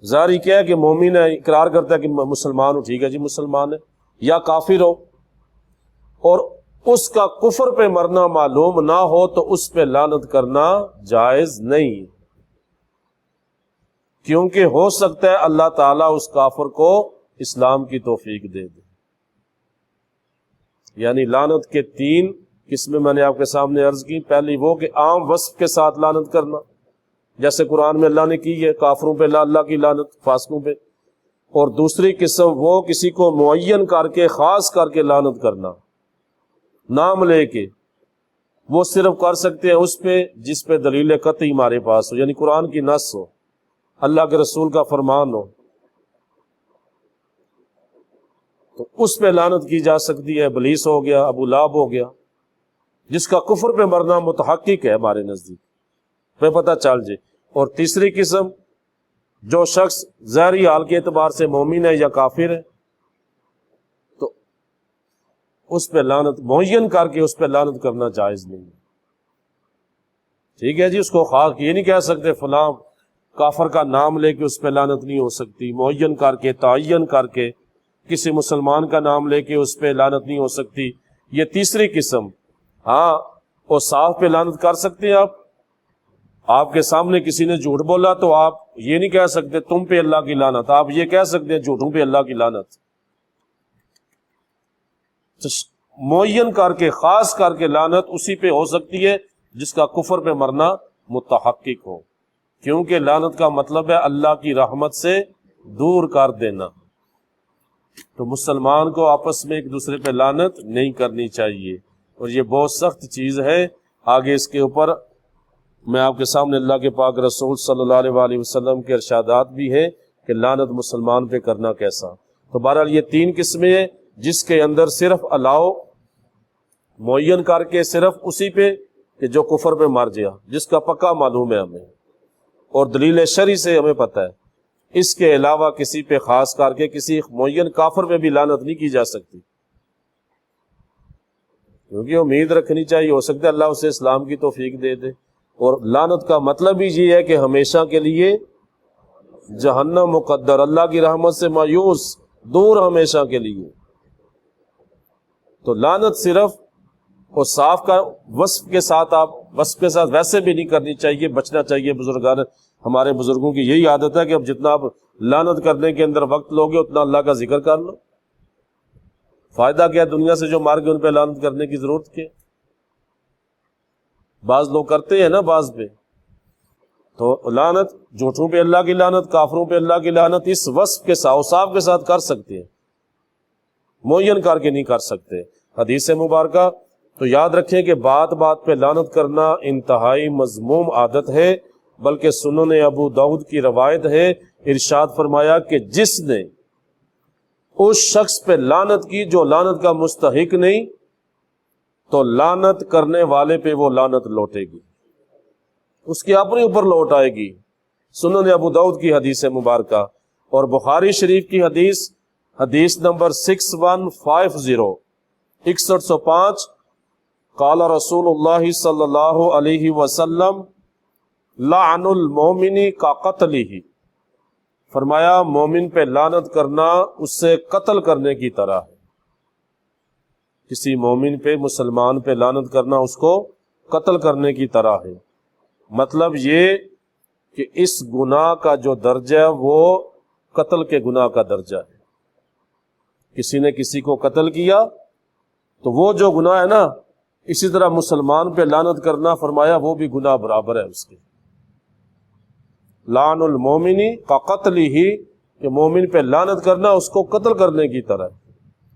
S2: ظاہری کیا ہے کہ مومن ہے، اقرار کرتا ہے کہ مسلمان ہو، ٹھیک ہے جی مسلمان ہے، یا کافر ہو، اور اس کا کفر پہ مرنا معلوم نہ ہو، تو اس پہ لعنت کرنا جائز نہیں، کیونکہ ہو سکتا ہے اللہ تعالیٰ اس کافر کو اسلام کی توفیق دے دے۔ یعنی لعنت کے تین قسمیں میں نے آپ کے سامنے عرض کی۔ پہلی وہ کہ عام وصف کے ساتھ لعنت کرنا، جیسے قرآن میں اللہ نے کی ہے، کافروں پہ اللہ کی لعنت، فاسقوں پہ۔ اور دوسری قسم وہ کسی کو معین کر کے، خاص کر کے لعنت کرنا، نام لے کے، وہ صرف کر سکتے ہیں اس پہ جس پہ دلیل قطعی ہمارے پاس ہو، یعنی قرآن کی نص ہو، اللہ کے رسول کا فرمان ہو، تو اس پہ لعنت کی جا سکتی ہے۔ ابلیس ہو گیا، ابو لہب ہو گیا، جس کا کفر پہ مرنا متحقق ہے ہمارے نزدیک، پہ پتہ چل جائے۔ اور تیسری قسم، جو شخص ظاہری حال کے اعتبار سے مومن ہے یا کافر ہے، تو اس پہ لعنت معین کر کے اس پہ لعنت کرنا جائز نہیں ہے، ٹھیک ہے جی۔ اس کو خاص یہ نہیں کہہ سکتے فلاں کافر کا نام لے کے اس پہ لعنت نہیں ہو سکتی، معین کر کے، تعین کر کے، کسی مسلمان کا نام لے کے اس پہ لعنت نہیں ہو سکتی، یہ تیسری قسم۔ ہاں، اور صاف پہ لعنت کر سکتے ہیں آپ کے سامنے کسی نے جھوٹ بولا تو آپ یہ نہیں کہہ سکتے تم پہ اللہ کی لعنت، آپ یہ کہہ سکتے ہیں جھوٹوں پہ اللہ کی لعنت۔ معین کر کے، خاص کر کے لعنت اسی پہ ہو سکتی ہے جس کا کفر پہ مرنا متحقق ہو، کیونکہ لعنت کا مطلب ہے اللہ کی رحمت سے دور کر دینا، تو مسلمان کو آپس میں ایک دوسرے پہ لعنت نہیں کرنی چاہیے، اور یہ بہت سخت چیز ہے۔ آگے اس کے اوپر میں آپ کے سامنے اللہ کے پاک رسول صلی اللہ علیہ وآلہ وسلم کے ارشادات بھی ہیں کہ لعنت مسلمان پہ کرنا کیسا۔ تو بہرحال یہ تین قسمیں ہیں جس کے اندر صرف الاؤ معین کر کے صرف اسی پہ کہ جو کفر پہ مر گیا، جس کا پکا معلوم ہے ہمیں اور دلیل شرعی سے ہمیں پتہ ہے، اس کے علاوہ کسی پہ خاص کر کے کسی معین کافر پہ بھی لعنت نہیں کی جا سکتی، کیونکہ امید رکھنی چاہیے، ہو سکتا ہے اللہ اسے اسلام کی توفیق دے دے۔ اور لعنت کا مطلب ہی یہ ہے کہ ہمیشہ کے لیے جہنم مقدر، اللہ کی رحمت سے مایوس، دور ہمیشہ کے لیے۔ تو لعنت صرف اور صاف کا وصف کے ساتھ، آپ وصف کے ساتھ ویسے بھی نہیں کرنی چاہیے، بچنا چاہیے۔ بزرگان ہمارے بزرگوں کی یہی عادت ہے کہ اب جتنا آپ لعنت کرنے کے اندر وقت لوگے اتنا اللہ کا ذکر کر لو، فائدہ کیا دنیا سے جو مار کے ان پہ لعنت کرنے کی ضرورت کیا؟ بعض لوگ کرتے ہیں نا، بعض پہ تو لعنت، جھوٹوں پہ اللہ کی لعنت، کافروں پہ اللہ کی لعنت اس وصف کے ساتھ، اوصاف کے ساتھ کر سکتے ہیں، معین کر کے نہیں کر سکتے۔ حدیث مبارکہ تو یاد رکھیں کہ بات بات پہ لعنت کرنا انتہائی مذموم عادت ہے، بلکہ سنن ابو داؤد کی روایت ہے، ارشاد فرمایا کہ جس نے اس شخص پہ لعنت کی جو لعنت کا مستحق نہیں، تو لعنت کرنے والے پہ وہ لعنت لوٹے گی، اس کے اپنے اوپر لوٹ آئے گی۔ سنن ابو داؤد کی حدیث مبارکہ، اور بخاری شریف کی حدیث نمبر 6150، 6105، قال رسول اللہ صلی اللہ علیہ وسلم لعن المومن کا قتلہ، فرمایا مومن پہ لعنت کرنا اس سے قتل کرنے کی طرح ہے۔ کسی مومن پہ، مسلمان پہ لعنت کرنا اس کو قتل کرنے کی طرح ہے۔ مطلب یہ کہ اس گناہ کا جو درجہ ہے وہ قتل کے گناہ کا درجہ ہے۔ کسی نے کسی کو قتل کیا تو وہ جو گناہ ہے نا، اسی طرح مسلمان پہ لعنت کرنا فرمایا وہ بھی گناہ برابر ہے اس کے. لعن المومنی کا قتل ہی، کہ مومن پہ لعنت کرنا اس کو قتل کرنے کی طرح،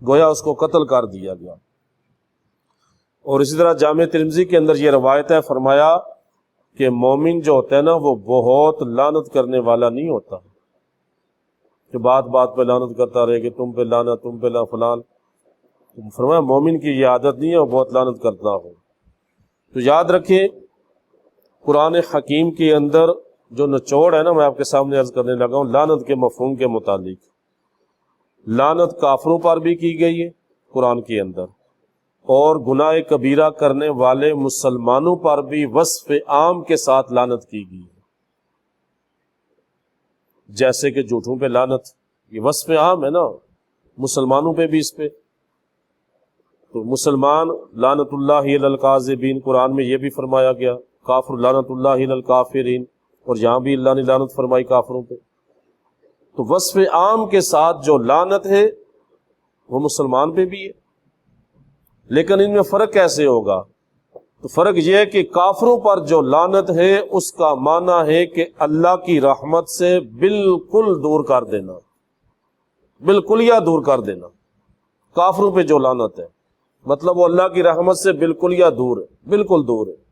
S2: گویا اس کو قتل کر دیا گیا. اور اسی طرح جامع ترمذی کے اندر یہ روایت ہے، فرمایا کہ مومن جو ہوتا ہے نا وہ بہت لعنت کرنے والا نہیں ہوتا کہ بات بات پہ لعنت کرتا رہے کہ تم پہ لعنت، تم پہ فلان. فرمایا مومن کی یہ عادت نہیں ہے وہ بہت لعنت کرتا ہو. تو یاد رکھیں قرآن حکیم کے اندر جو نچوڑ ہے نا، میں آپ کے سامنے عرض کرنے لگا ہوں لعنت کے مفہوم کے متعلق. لعنت کافروں پر بھی کی گئی ہے قرآن کے اندر، اور گناہ کبیرہ کرنے والے مسلمانوں پر بھی وصف عام کے ساتھ لعنت کی گئی ہے. جیسے کہ جھوٹوں پہ لعنت، یہ وصف عام ہے نا، مسلمانوں پہ بھی اس پہ. تو مسلمان لعنت اللہ علی الکاذبین، قرآن میں یہ بھی فرمایا گیا، کافر لعنت اللہ علی الکافرین، اور یہاں بھی اللہ نے لعنت فرمائی کافروں پہ. تو وصف عام کے ساتھ جو لعنت ہے وہ مسلمان پہ بھی ہے. لیکن ان میں فرق کیسے ہوگا؟ تو فرق یہ ہے کہ کافروں پر جو لعنت ہے اس کا معنی ہے کہ اللہ کی رحمت سے بالکل دور کر دینا، بالکل یا دور کر دینا. کافروں پہ جو لعنت ہے مطلب وہ اللہ کی رحمت سے بالکل یا دور ہے، بالکل دور ہے.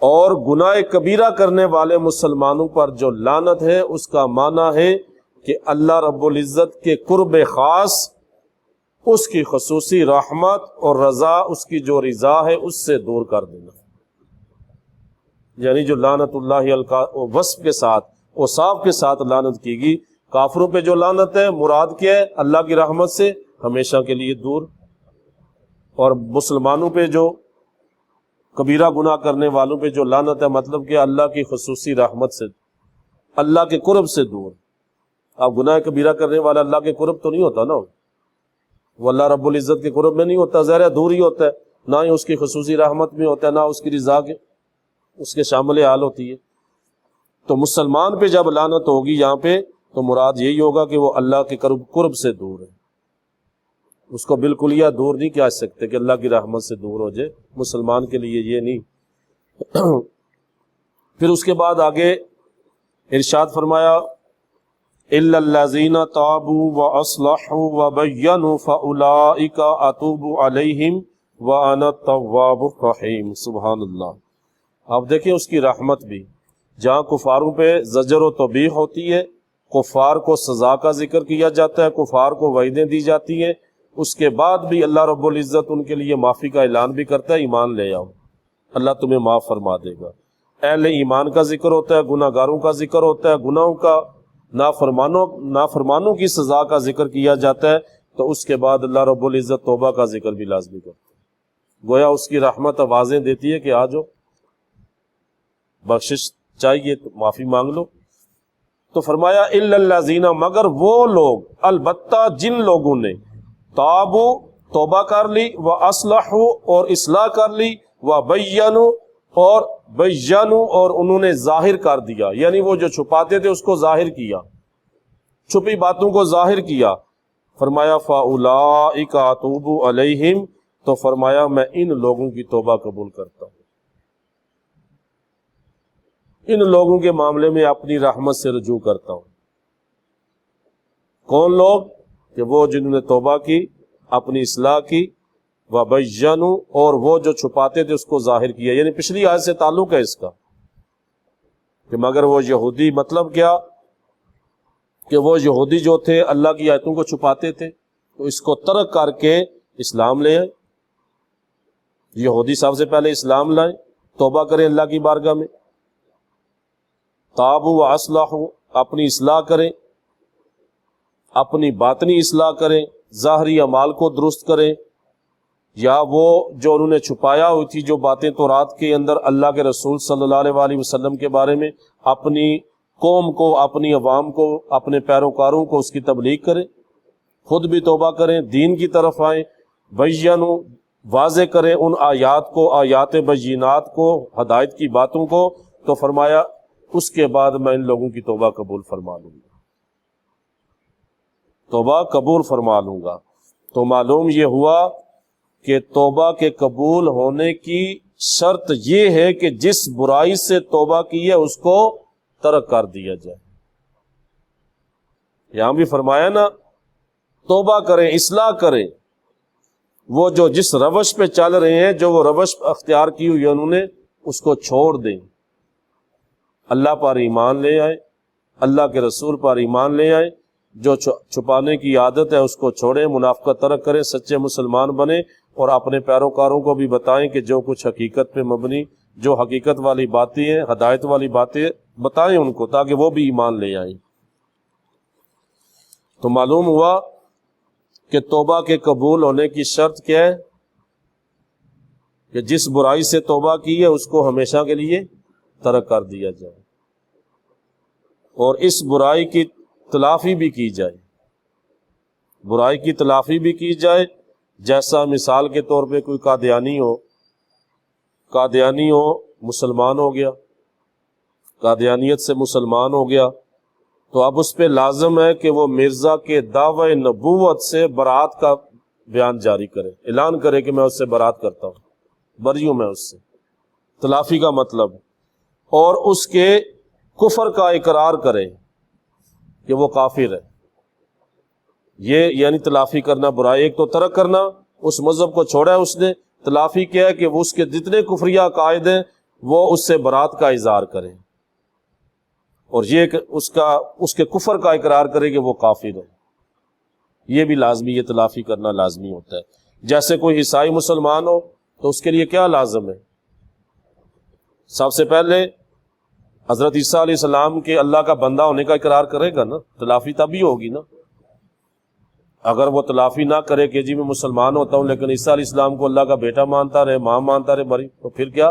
S2: اور گناہ کبیرہ کرنے والے مسلمانوں پر جو لعنت ہے اس کا معنی ہے کہ اللہ رب العزت کے قرب خاص، اس کی خصوصی رحمت اور رضا، اس کی جو رضا ہے اس سے دور کر دینا. یعنی جو لعنت اللہ وصف کے ساتھ، اوصاف کے ساتھ لعنت کی گئی. کافروں پہ جو لعنت ہے مراد کیا ہے؟ اللہ کی رحمت سے ہمیشہ کے لیے دور. اور مسلمانوں پہ جو کبیرہ گناہ کرنے والوں پہ جو لعنت ہے مطلب کہ اللہ کی خصوصی رحمت سے، اللہ کے قرب سے دور. اب گناہ کبیرہ کرنے والا اللہ کے قرب تو نہیں ہوتا نا، وہ اللہ رب العزت کے قرب میں نہیں ہوتا، ظاہر دور ہی ہوتا ہے، نہ ہی اس کی خصوصی رحمت میں ہوتا ہے، نہ اس کی رضا کے اس کے شامل حال ہوتی ہے. تو مسلمان پہ جب لعنت ہوگی یہاں پہ تو مراد یہی ہوگا کہ وہ اللہ کے قرب سے دور ہے. اس کو بالکل یا دور نہیں کہہ سکتے کہ اللہ کی رحمت سے دور ہو جائے، مسلمان کے لیے یہ نہیں. پھر اس کے بعد آگے ارشاد فرمایا الا الذین تابوا واصلحوا وبینوا فاولئک اتوب علیہم وانا التواب الرحیم. سبحان اللہ. آپ دیکھیں اس کی رحمت بھی، جہاں کفاروں پہ زجر و توبیخ ہوتی ہے، کفار کو سزا کا ذکر کیا جاتا ہے، کفار کو وعدیں دی جاتی ہیں، اس کے بعد بھی اللہ رب العزت ان کے لیے معافی کا اعلان بھی کرتا ہے، ایمان لے آؤ اللہ تمہیں معاف فرما دے گا. اہل ایمان کا ذکر ہوتا ہے، گناہ گاروں کا ذکر ہوتا ہے، گناہوں کا نافرمانوں کی سزا کا ذکر کیا جاتا ہے، تو اس کے بعد اللہ رب العزت توبہ کا ذکر بھی لازمی کرتا ہے. گویا اس کی رحمت آوازیں دیتی ہے کہ آ جاؤ، بخشش چاہیے تو معافی مانگ لو. تو فرمایا الا الذین، مگر وہ لوگ، البتہ جن لوگوں نے تابو توبہ کر لی، واصلحوا اور اصلاح کر لی، وبینوا اور انہوں نے ظاہر کر دیا، یعنی وہ جو چھپاتے تھے اس کو ظاہر کیا، چھپی باتوں کو ظاہر کیا. فرمایا فاولئک اتوب علیہم، تو فرمایا میں ان لوگوں کی توبہ قبول کرتا ہوں، ان لوگوں کے معاملے میں اپنی رحمت سے رجوع کرتا ہوں. کون لوگ؟ کہ وہ جنہوں نے توبہ کی، اپنی اصلاح کی، وبینوا اور وہ جو چھپاتے تھے اس کو ظاہر کیا. یعنی پچھلی آیت سے تعلق ہے اس کا کہ مگر وہ یہودی، مطلب کیا کہ وہ یہودی جو تھے اللہ کی آیتوں کو چھپاتے تھے، تو اس کو ترک کر کے اسلام لے آئے. یہودی سب سے پہلے اسلام لائیں، توبہ کریں اللہ کی بارگاہ میں، تابوا واصلحوا اپنی اصلاح کریں، اپنی باطنی اصلاح کریں، ظاہری اعمال کو درست کریں، یا وہ جو انہوں نے چھپایا ہوئی تھی جو باتیں تورات کے اندر اللہ کے رسول صلی اللہ علیہ وآلہ وسلم کے بارے میں، اپنی قوم کو، اپنی عوام کو، اپنے پیروکاروں کو اس کی تبلیغ کریں، خود بھی توبہ کریں، دین کی طرف آئیں، بینوا واضح کریں ان آیات کو، آیات بینات کو، ہدایت کی باتوں کو. تو فرمایا اس کے بعد میں ان لوگوں کی توبہ قبول فرما لوں گا، توبہ قبول فرما لوں گا. تو معلوم یہ ہوا کہ توبہ کے قبول ہونے کی شرط یہ ہے کہ جس برائی سے توبہ کی ہے اس کو ترک کر دیا جائے. یہاں بھی فرمایا نا توبہ کریں، اصلاح کریں، وہ جو جس روش پہ چل رہے ہیں، جو وہ روش اختیار کی ہوئی ہے انہوں نے اس کو چھوڑ دیں، اللہ پر ایمان لے آئے، اللہ کے رسول پر ایمان لے آئے، جو چھپانے کی عادت ہے اس کو چھوڑیں، منافقت ترک کریں، سچے مسلمان بنیں، اور اپنے پیروکاروں کو بھی بتائیں کہ جو کچھ حقیقت پہ مبنی، جو حقیقت والی باتیں ہیں، ہدایت والی باتیں بتائیں ان کو، تاکہ وہ بھی ایمان لے آئیں. تو معلوم ہوا کہ توبہ کے قبول ہونے کی شرط کیا ہے؟ کہ جس برائی سے توبہ کی ہے اس کو ہمیشہ کے لیے ترک کر دیا جائے، اور اس برائی کی تلافی بھی کی جائے. برائی کی تلافی بھی کی جائے، جیسا مثال کے طور پہ کوئی قادیانی ہو مسلمان ہو گیا، قادیانیت سے مسلمان ہو گیا، تو اب اس پہ لازم ہے کہ وہ مرزا کے دعوی نبوت سے برات کا بیان جاری کرے، اعلان کرے کہ میں اس سے برات کرتا ہوں، بری ہوں میں اس سے، تلافی کا مطلب، اور اس کے کفر کا اقرار کرے کہ وہ کافر ہے. یہ یعنی تلافی کرنا برائی. ایک تو ترک کرنا، اس مذہب کو چھوڑا ہے اس نے، تلافی کیا ہے کہ وہ اس کے جتنے کفریہ عقائد ہیں وہ اس سے برات کا اظہار کرے، اور یہ کہ اس کے کفر کا اقرار کرے کہ وہ کافر ہے. یہ بھی لازمی، یہ تلافی کرنا لازمی ہوتا ہے. جیسے کوئی عیسائی مسلمان ہو تو اس کے لیے کیا لازم ہے؟ سب سے پہلے حضرت عیسیٰ علیہ السلام کے اللہ کا بندہ ہونے کا اقرار کرے گا نا، تلافی تبھی ہوگی نا. اگر وہ تلافی نہ کرے کہ جی میں مسلمان ہوتا ہوں لیکن عیسیٰ علیہ السلام کو اللہ کا بیٹا مانتا رہے، ماں مانتا رہے، بری، تو پھر کیا؟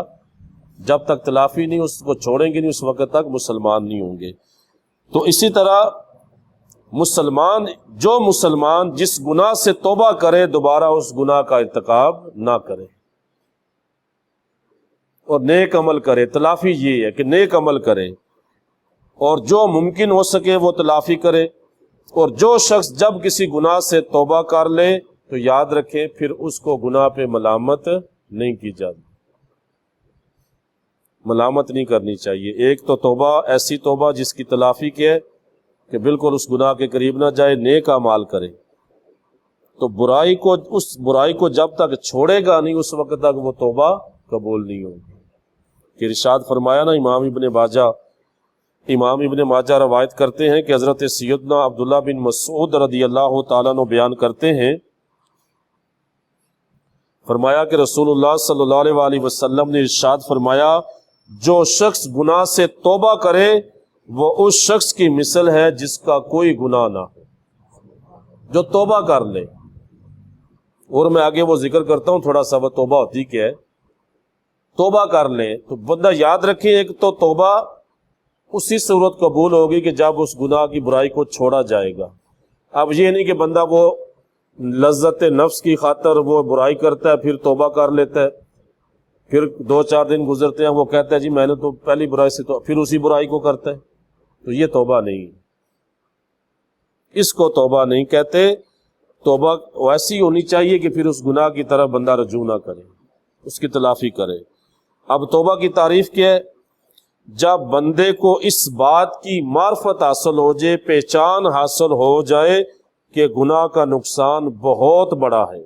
S2: جب تک تلافی نہیں اس کو چھوڑیں گے نہیں اس وقت تک مسلمان نہیں ہوں گے. تو اسی طرح مسلمان جس گناہ سے توبہ کرے دوبارہ اس گناہ کا ارتکاب نہ کرے اور نیک عمل کرے. تلافی یہ ہے کہ نیک عمل کرے، اور جو ممکن ہو سکے وہ تلافی کرے. اور جو شخص جب کسی گناہ سے توبہ کر لے تو یاد رکھیں پھر اس کو گناہ پہ ملامت نہیں کی جاتی، ملامت نہیں کرنی چاہیے. ایک تو توبہ، ایسی توبہ جس کی تلافی کیا ہے کہ بالکل اس گناہ کے قریب نہ جائے، نیک اعمال کرے. تو اس برائی کو جب تک چھوڑے گا نہیں اس وقت تک وہ توبہ قبول نہیں ہوگی. کہ ارشاد فرمایا نا، امام ابن ماجہ روایت کرتے ہیں کہ حضرت سیدنا عبداللہ بن مسعود رضی اللہ تعالیٰ عنہ بیان کرتے ہیں، فرمایا کہ رسول اللہ صلی اللہ علیہ وآلہ وسلم نے ارشاد فرمایا، جو شخص گناہ سے توبہ کرے وہ اس شخص کی مثل ہے جس کا کوئی گناہ نہ ہو. جو توبہ کر لے، اور میں آگے وہ ذکر کرتا ہوں تھوڑا سا وہ توبہ ہوتی کیا ہے. توبہ کر لے تو بندہ یاد رکھے، ایک تو توبہ اسی صورت قبول ہوگی کہ جب اس گناہ کی برائی کو چھوڑا جائے گا. اب یہ نہیں کہ بندہ وہ لذت نفس کی خاطر وہ برائی کرتا ہے پھر توبہ کر لیتا ہے، پھر 2-4 دن گزرتے ہیں وہ کہتا ہے جی میں نے تو پہلی برائی سے تو پھر اسی برائی کو کرتا ہے. تو یہ توبہ نہیں، اس کو توبہ نہیں کہتے. توبہ ویسی ہونی چاہیے کہ پھر اس گناہ کی طرف بندہ رجوع نہ کرے، اس کی تلافی کرے. اب توبہ کی تعریف کیا ہے؟ جب بندے کو اس بات کی معرفت حاصل ہو جائے، پہچان حاصل ہو جائے کہ گناہ کا نقصان بہت بڑا ہے.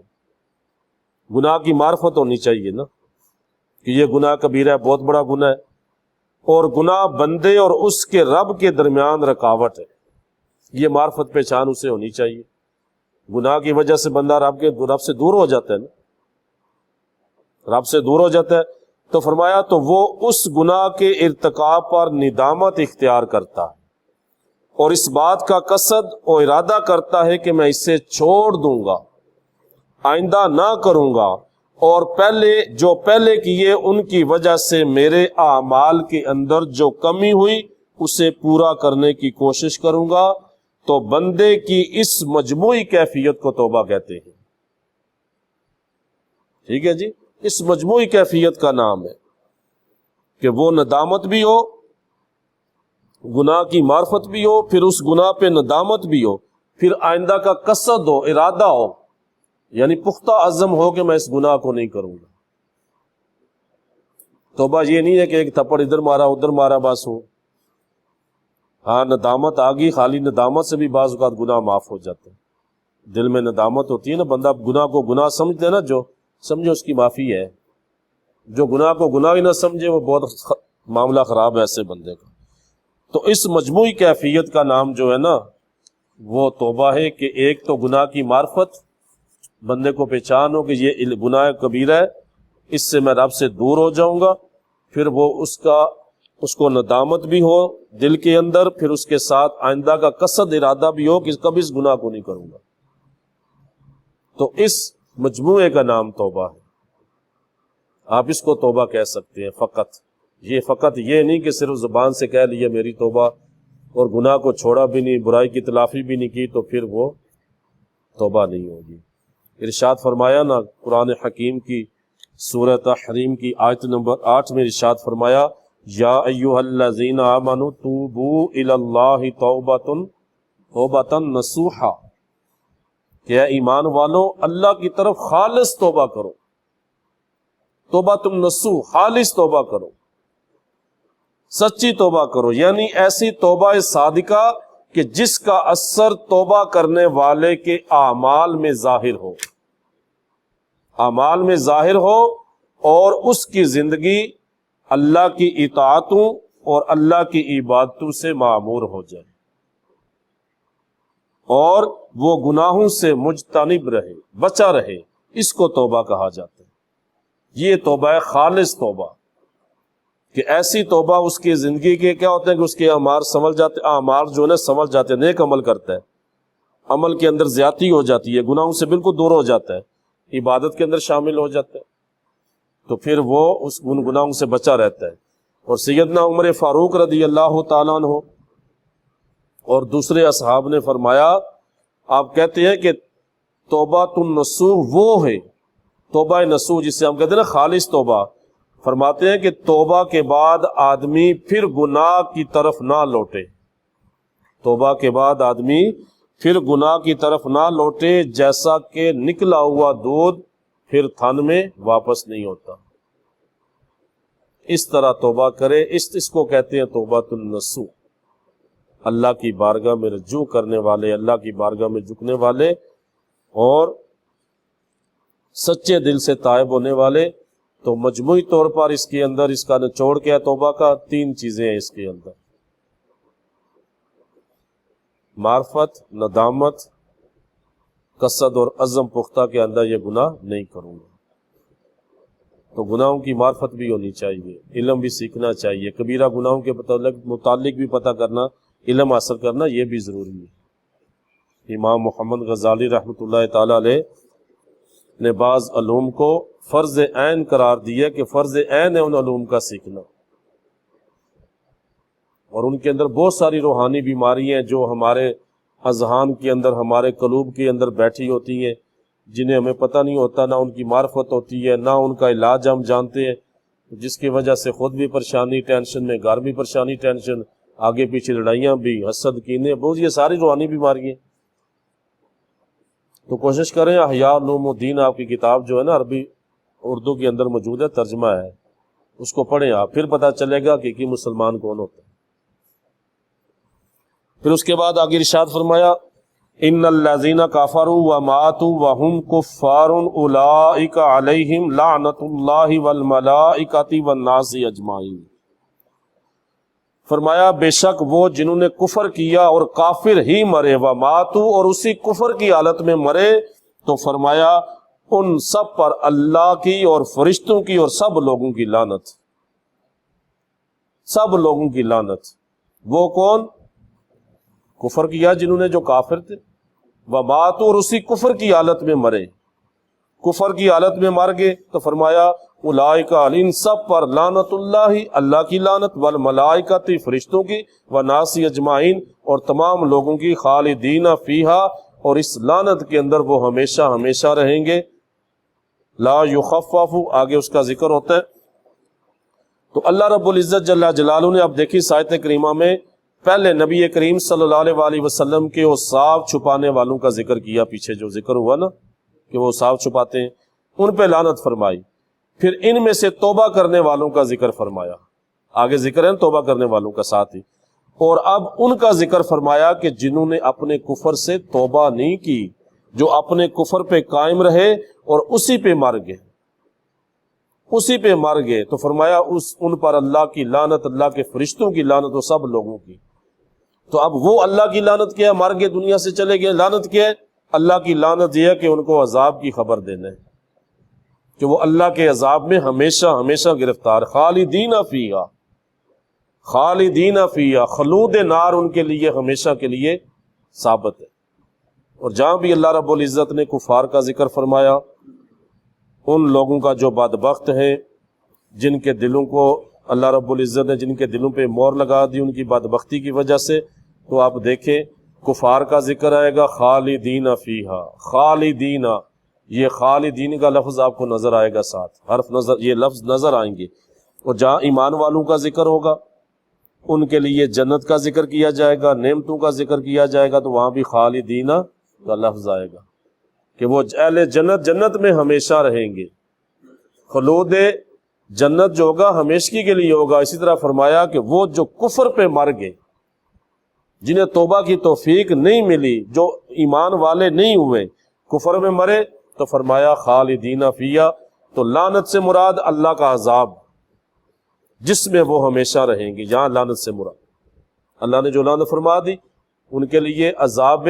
S2: گناہ کی معرفت ہونی چاہیے نا کہ یہ گناہ کبیرہ ہے، بہت بڑا گناہ ہے، اور گناہ بندے اور اس کے رب کے درمیان رکاوٹ ہے. یہ معرفت پہچان اسے ہونی چاہیے. گناہ کی وجہ سے بندہ رب سے دور ہو جاتا ہے نا، رب سے دور ہو جاتا ہے. تو فرمایا تو وہ اس گناہ کے ارتکاب پر ندامت اختیار کرتا ہے اور اس بات کا قصد اور ارادہ کرتا ہے کہ میں اسے چھوڑ دوں گا، آئندہ نہ کروں گا، اور پہلے کیے ان کی وجہ سے میرے اعمال کے اندر جو کمی ہوئی اسے پورا کرنے کی کوشش کروں گا. تو بندے کی اس مجموعی کیفیت کو توبہ کہتے ہیں. ٹھیک ہے جی، اس مجموعی کیفیت کا نام ہے کہ وہ ندامت بھی ہو، گناہ کی معرفت بھی ہو، پھر اس گناہ پہ ندامت بھی ہو، پھر آئندہ کا قصد ہو، ارادہ ہو یعنی پختہ عزم ہو کہ میں اس گناہ کو نہیں کروں گا۔ توبہ یہ نہیں ہے کہ ایک تھپڑ ادھر مارا ادھر مارا بس ہو۔ ہاں ندامت آ گئی، خالی ندامت سے بھی بعض اوقات گناہ معاف ہو جاتے ہیں۔ دل میں ندامت ہوتی ہے نا، بندہ گناہ کو گناہ سمجھتے ہے نا، جو سمجھے اس کی معافی ہے، جو گناہ کو گناہ ہی نہ سمجھے وہ بہت معاملہ خراب ہے ایسے بندے کا۔ تو اس مجموعی کیفیت کا نام جو ہے نا وہ توبہ ہے، کہ ایک تو گناہ کی معرفت، بندے کو پہچان ہو کہ یہ گناہ کبیرہ ہے، اس سے میں رب سے دور ہو جاؤں گا، پھر وہ اس کو ندامت بھی ہو دل کے اندر، پھر اس کے ساتھ آئندہ کا قصد ارادہ بھی ہو کہ کبھی اس گناہ کو نہیں کروں گا۔ تو اس مجموعے کا نام توبہ ہے۔ آپ اس کو توبہ کہہ سکتے ہیں فقط یہ نہیں کہ صرف زبان سے کہہ لیا میری توبہ اور گناہ کو چھوڑا بھی نہیں، برائی کی تلافی بھی نہیں کی، تو پھر وہ توبہ نہیں ہوگی۔ ارشاد فرمایا نا قرآن حکیم کی سورہ تحریم کی آیت نمبر 8 میں ارشاد فرمایا، یا ایھا الذین آمنوا توبوا الی اللہ توبۃ نصوحا، کہ اے ایمان والو اللہ کی طرف خالص توبہ کرو، توبۃ نصوح، خالص توبہ کرو، سچی توبہ کرو، یعنی ایسی توبہ صادقہ کہ جس کا اثر توبہ کرنے والے کے اعمال میں ظاہر ہو، اعمال میں ظاہر ہو، اور اس کی زندگی اللہ کی اطاعتوں اور اللہ کی عبادتوں سے معمور ہو جائے، اور وہ گناہوں سے مجتنب رہے، بچا رہے، اس کو توبہ کہا جاتا ہے۔ یہ توبہ ہے خالص توبہ، کہ ایسی توبہ اس کی زندگی کے کیا ہوتے ہیں کہ اس کے اعمال سنبھل جاتے، اعمال جو ہے سنبھل جاتے ہیں، نیک عمل کرتا ہے، عمل کے اندر زیادتی ہو جاتی ہے، گناہوں سے بالکل دور ہو جاتا ہے، عبادت کے اندر شامل ہو جاتا ہے، تو پھر وہ اس گناہوں سے بچا رہتا ہے۔ اور سیدنا عمر فاروق رضی اللہ تعالیٰ عنہ اور دوسرے اصحاب نے فرمایا، آپ کہتے ہیں کہ توبہ النصوح وہ ہے، توبہ نصوح جسے ہم کہتے ہیں نا خالص توبہ، فرماتے ہیں کہ توبہ کے بعد آدمی پھر گناہ کی طرف نہ لوٹے، توبہ کے بعد آدمی پھر گناہ کی طرف نہ لوٹے، جیسا کہ نکلا ہوا دودھ پھر تھن میں واپس نہیں ہوتا، اس طرح توبہ کرے۔ اس کو کہتے ہیں توبہ النصوح، اللہ کی بارگاہ میں رجوع کرنے والے، اللہ کی بارگاہ میں جھکنے والے اور سچے دل سے تائب ہونے والے۔ تو مجموعی طور پر اس کے اندر اس کا نچوڑ کیا ہے توبہ کا؟ 3 چیزیں ہیں اس کے اندر، معرفت، ندامت، قصد اور عزم پختہ کے اندر یہ گناہ نہیں کروں گا۔ تو گناہوں کی معرفت بھی ہونی چاہیے، علم بھی سیکھنا چاہیے، کبیرہ گناہوں کے متعلق بھی پتہ کرنا، علم حاصل کرنا، یہ بھی ضروری ہے۔ امام محمد غزالی رحمۃ اللہ تعالی علیہ نے بعض علوم کو فرض عین قرار دیا کہ فرض عین ہے ان علوم کا سیکھنا، اور ان کے اندر بہت ساری روحانی بیماری ہیں جو ہمارے اذہان کے اندر، ہمارے قلوب کے اندر بیٹھی ہوتی ہیں، جنہیں ہمیں پتہ نہیں ہوتا، نہ ان کی معرفت ہوتی ہے، نہ ان کا علاج ہم جانتے ہیں، جس کی وجہ سے خود بھی پریشانی ٹینشن میں، گھر بھی پریشانی ٹینشن، آگے پیچھے لڑائیاں بھی، حسد کینے، بہت یہ ساری روحانی بیماری ہیں۔ تو کوشش کریں، احیاء علوم الدین آپ کی کتاب جو ہے نا عربی اردو کے اندر موجود ہے، ترجمہ ہے، اس کو پڑھیں آپ، پھر پتہ چلے گا کہ مسلمان کون ہوتا ہے۔ پھر اس کے بعد آگے ارشاد فرمایا، ان الذین کفروا وماتوا وهم کفار اولئک علیہم لعنۃ اللہ والملائکۃ والناس اجمعین۔ فرمایا بے شک وہ جنہوں نے کفر کیا اور کافر ہی مرے، وماتوا اور اسی کفر کی حالت میں مرے، تو فرمایا ان سب پر اللہ کی اور فرشتوں کی اور سب لوگوں کی لعنت، سب لوگوں کی لعنت۔ وہ کون؟ کفر کیا جنہوں نے، جو کافر تھے، وماتوا اور اسی کفر کی حالت میں مرے، کفر کی حالت میں مر گئے، تو فرمایا اولئک، ان سب پر لعنت اللہ، اللہ کی لعنت، والملائکۃ فرشتوں کی، والناس اجمعین اور تمام لوگوں کی، خالدین فیہا اور اس لعنت کے اندر وہ ہمیشہ ہمیشہ رہیں گے، لا یخفف آگے اس کا ذکر ہوتا ہے۔ تو اللہ رب العزت جل جلالہ نے اب دیکھی اس آیت کریمہ میں پہلے نبی کریم صلی اللہ علیہ وآلہ وسلم کے اوصاف چھپانے والوں کا ذکر کیا، پیچھے جو ذکر ہوا نا کہ وہ صاف چھپاتے ہیں، ان پہ لعنت فرمائی۔ پھر ان میں سے توبہ کرنے والوں کا ذکر فرمایا، آگے ذکر ہے توبہ کرنے والوں کا ساتھ ہی، اور اب ان کا ذکر فرمایا کہ جنہوں نے اپنے کفر سے توبہ نہیں کی، جو اپنے کفر پہ قائم رہے اور اسی پہ مر گئے، اسی پہ مر گئے، تو فرمایا ان پر اللہ کی لعنت، اللہ کے فرشتوں کی لعنت و سب لوگوں کی۔ تو اب وہ اللہ کی لعنت کیا ہے؟ مر گئے، دنیا سے چلے گئے، لعنت کیا ہے؟ اللہ کی لعنت یہ ہے کہ ان کو عذاب کی خبر دینا ہے کہ وہ اللہ کے عذاب میں ہمیشہ ہمیشہ گرفتار، خالدین فیہا، خالدین فیہا، خلود نار ان کے لیے ہمیشہ کے لیے ثابت ہے۔ اور جہاں بھی اللہ رب العزت نے کفار کا ذکر فرمایا، ان لوگوں کا جو بدبخت ہیں، جن کے دلوں کو اللہ رب العزت نے جن کے دلوں پہ مور لگا دی ان کی بدبختی کی وجہ سے، تو آپ دیکھیں کفار کا ذکر آئے گا خالدین فیہا، خالدین، یہ خالدین کا لفظ آپ کو نظر آئے گا، ساتھ حرف نظر، یہ لفظ نظر آئیں گے۔ اور جہاں ایمان والوں کا ذکر ہوگا، ان کے لیے جنت کا ذکر کیا جائے گا، نعمتوں کا ذکر کیا جائے گا، تو وہاں بھی خالدین کا لفظ آئے گا کہ وہ اہل جنت جنت میں ہمیشہ رہیں گے۔ خلود جنت جو ہوگا ہمیشگی کے لیے ہوگا۔ اسی طرح فرمایا کہ وہ جو کفر پہ مر گئے، جنہیں توبہ کی توفیق نہیں ملی، جو ایمان والے نہیں ہوئے، کفر میں مرے، تو فرمایا خالدین فیہا، تو لعنت سے مراد اللہ کا عذاب جس میں وہ ہمیشہ رہیں گے، یہاں لعنت سے مراد اللہ نے جو لعنت فرما دی، ان کے لیے عذاب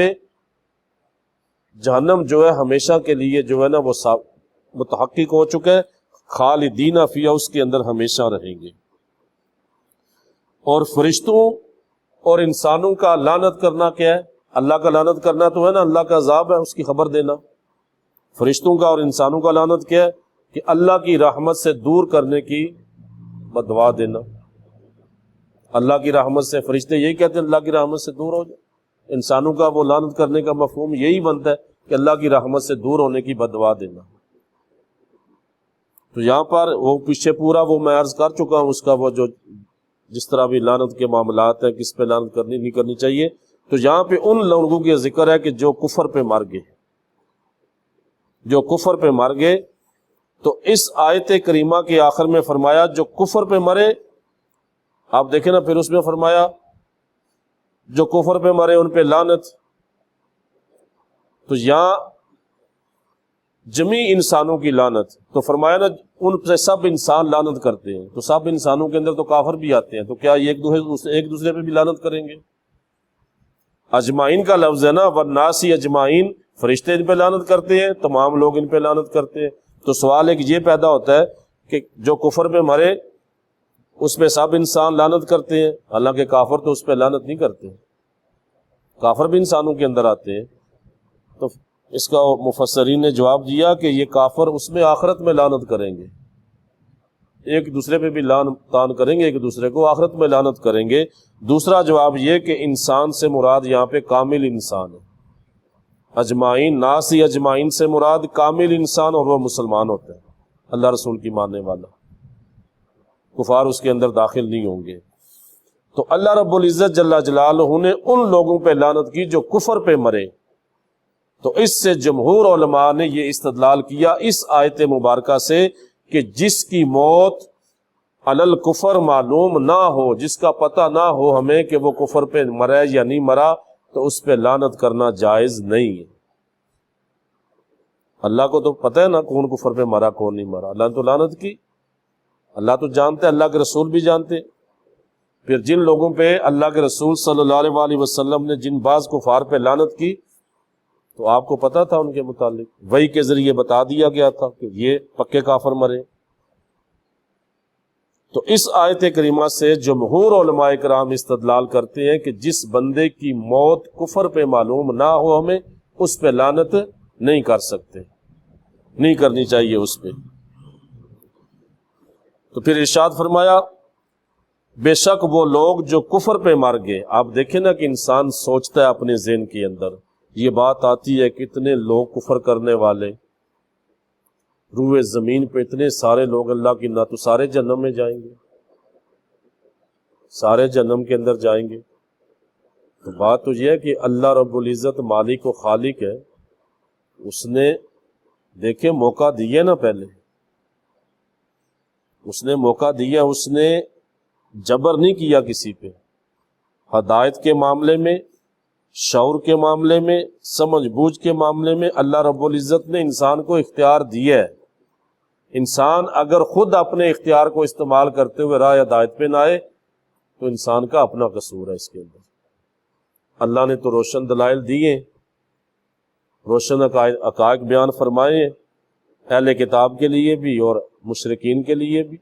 S2: جہنم جو ہے ہمیشہ کے لیے جو ہے نا وہ متحقق ہو چکا ہے، خالدین فیہا، اس کے اندر ہمیشہ رہیں گے۔ اور فرشتوں اور انسانوں کا لعنت کرنا کیا ہے؟ اللہ کا لعنت کرنا تو ہے نا اللہ کا عذاب ہے، اس کی خبر دینا۔ فرشتوں کا اور انسانوں کا لعنت کیا ہے؟ کہ اللہ کی رحمت سے دور کرنے کی بد دعا دینا۔ اللہ کی رحمت سے، فرشتے یہی کہتے ہیں اللہ کی رحمت سے دور ہو جائے، انسانوں کا وہ لعنت کرنے کا مفہوم یہی بنتا ہے کہ اللہ کی رحمت سے دور ہونے کی بد دعا دینا۔ تو یہاں پر وہ پیچھے پورا وہ میں عرض کر چکا ہوں، اس کا وہ جو جس طرح بھی لعنت کے معاملات ہیں، کس پہ لعنت کرنی نہیں کرنی چاہیے۔ تو یہاں پہ ان لوگوں کے ذکر ہے کہ جو کفر پہ مر گئے، جو کفر پہ مر گئے۔ تو اس آیت کریمہ کے آخر میں فرمایا جو کفر پہ مرے، آپ دیکھیں نا، پھر اس میں فرمایا جو کفر پہ مرے ان پہ لعنت۔ تو یہاں جمیع انسانوں کی لعنت، تو فرمایا نا ان سے سب انسان لعنت کرتے ہیں، تو سب انسانوں کے اندر تو کافر بھی آتے ہیں، تو کیا یہ ایک دوسرے پہ بھی لعنت کریں گے؟ اجمعین کا لفظ ہے نا، والناس اجمعین، فرشتے ان پہ لعنت کرتے ہیں، تمام لوگ ان پہ لعنت کرتے ہیں۔ تو سوال ایک یہ پیدا ہوتا ہے کہ جو کفر پہ مرے اس پہ سب انسان لعنت کرتے ہیں، حالانکہ کافر تو اس پہ لعنت نہیں کرتے، کافر بھی انسانوں کے اندر آتے ہیں۔ تو اس کا مفسرین نے جواب دیا کہ یہ کافر اس میں آخرت میں لعنت کریں گے، ایک دوسرے پہ بھی لعن تان کریں گے، ایک دوسرے کو آخرت میں لعنت کریں گے۔ دوسرا جواب یہ کہ انسان سے مراد یہاں پہ کامل انسان ہے، اجمعین، ناسی اجمعین سے مراد کامل انسان، اور وہ مسلمان ہوتا ہے، اللہ رسول کی ماننے والا، کفار اس کے اندر داخل نہیں ہوں گے۔ تو اللہ رب العزت جل جلالہ نے ان لوگوں پہ لعنت کی جو کفر پہ مرے۔ تو اس سے جمہور علماء نے یہ استدلال کیا اس آیت مبارکہ سے کہ جس کی موت علی الکفر معلوم نہ ہو، جس کا پتہ نہ ہو ہمیں کہ وہ کفر پہ مرا یا نہیں مرا، تو اس پہ لعنت کرنا جائز نہیں ہے۔ اللہ کو تو پتہ ہے نا کون کفر پہ مرا کون نہیں مرا، اللہ نے تو لعنت کی، اللہ تو جانتے، اللہ کے رسول بھی جانتے۔ پھر جن لوگوں پہ اللہ کے رسول صلی اللہ علیہ وسلم نے جن بعض کفار پہ لعنت کی، تو آپ کو پتہ تھا ان کے متعلق، وحی کے ذریعے بتا دیا گیا تھا کہ یہ پکے کافر مرے۔ تو اس آیت کریمہ سے جمہور علماء کرام استدلال کرتے ہیں کہ جس بندے کی موت کفر پہ معلوم نہ ہو ہمیں، اس پہ لعنت نہیں کر سکتے، نہیں کرنی چاہیے اس پہ۔ تو پھر ارشاد فرمایا بے شک وہ لوگ جو کفر پہ مر گئے۔ آپ دیکھیں نا کہ انسان سوچتا ہے اپنے ذہن کے اندر، یہ بات آتی ہے کتنے لوگ کفر کرنے والے روئے زمین پہ، اتنے سارے لوگ اللہ کی، نہ تو سارے جہنم میں جائیں گے، سارے جہنم کے اندر جائیں گے۔ تو بات تو یہ ہے کہ اللہ رب العزت مالک و خالق ہے، اس نے دیکھیں موقع دیے نا، پہلے اس نے موقع دیا، اس نے جبر نہیں کیا کسی پہ. ہدایت کے معاملے میں، شعور کے معاملے میں، سمجھ بوجھ کے معاملے میں اللہ رب العزت نے انسان کو اختیار دیا ہے. انسان اگر خود اپنے اختیار کو استعمال کرتے ہوئے راہ ہدایت پہ نہ آئے تو انسان کا اپنا قصور ہے. اس کے اندر اللہ نے تو روشن دلائل دیے، روشن حقائق بیان فرمائے ہیں، اہل کتاب کے لیے بھی اور مشرکین کے لیے بھی.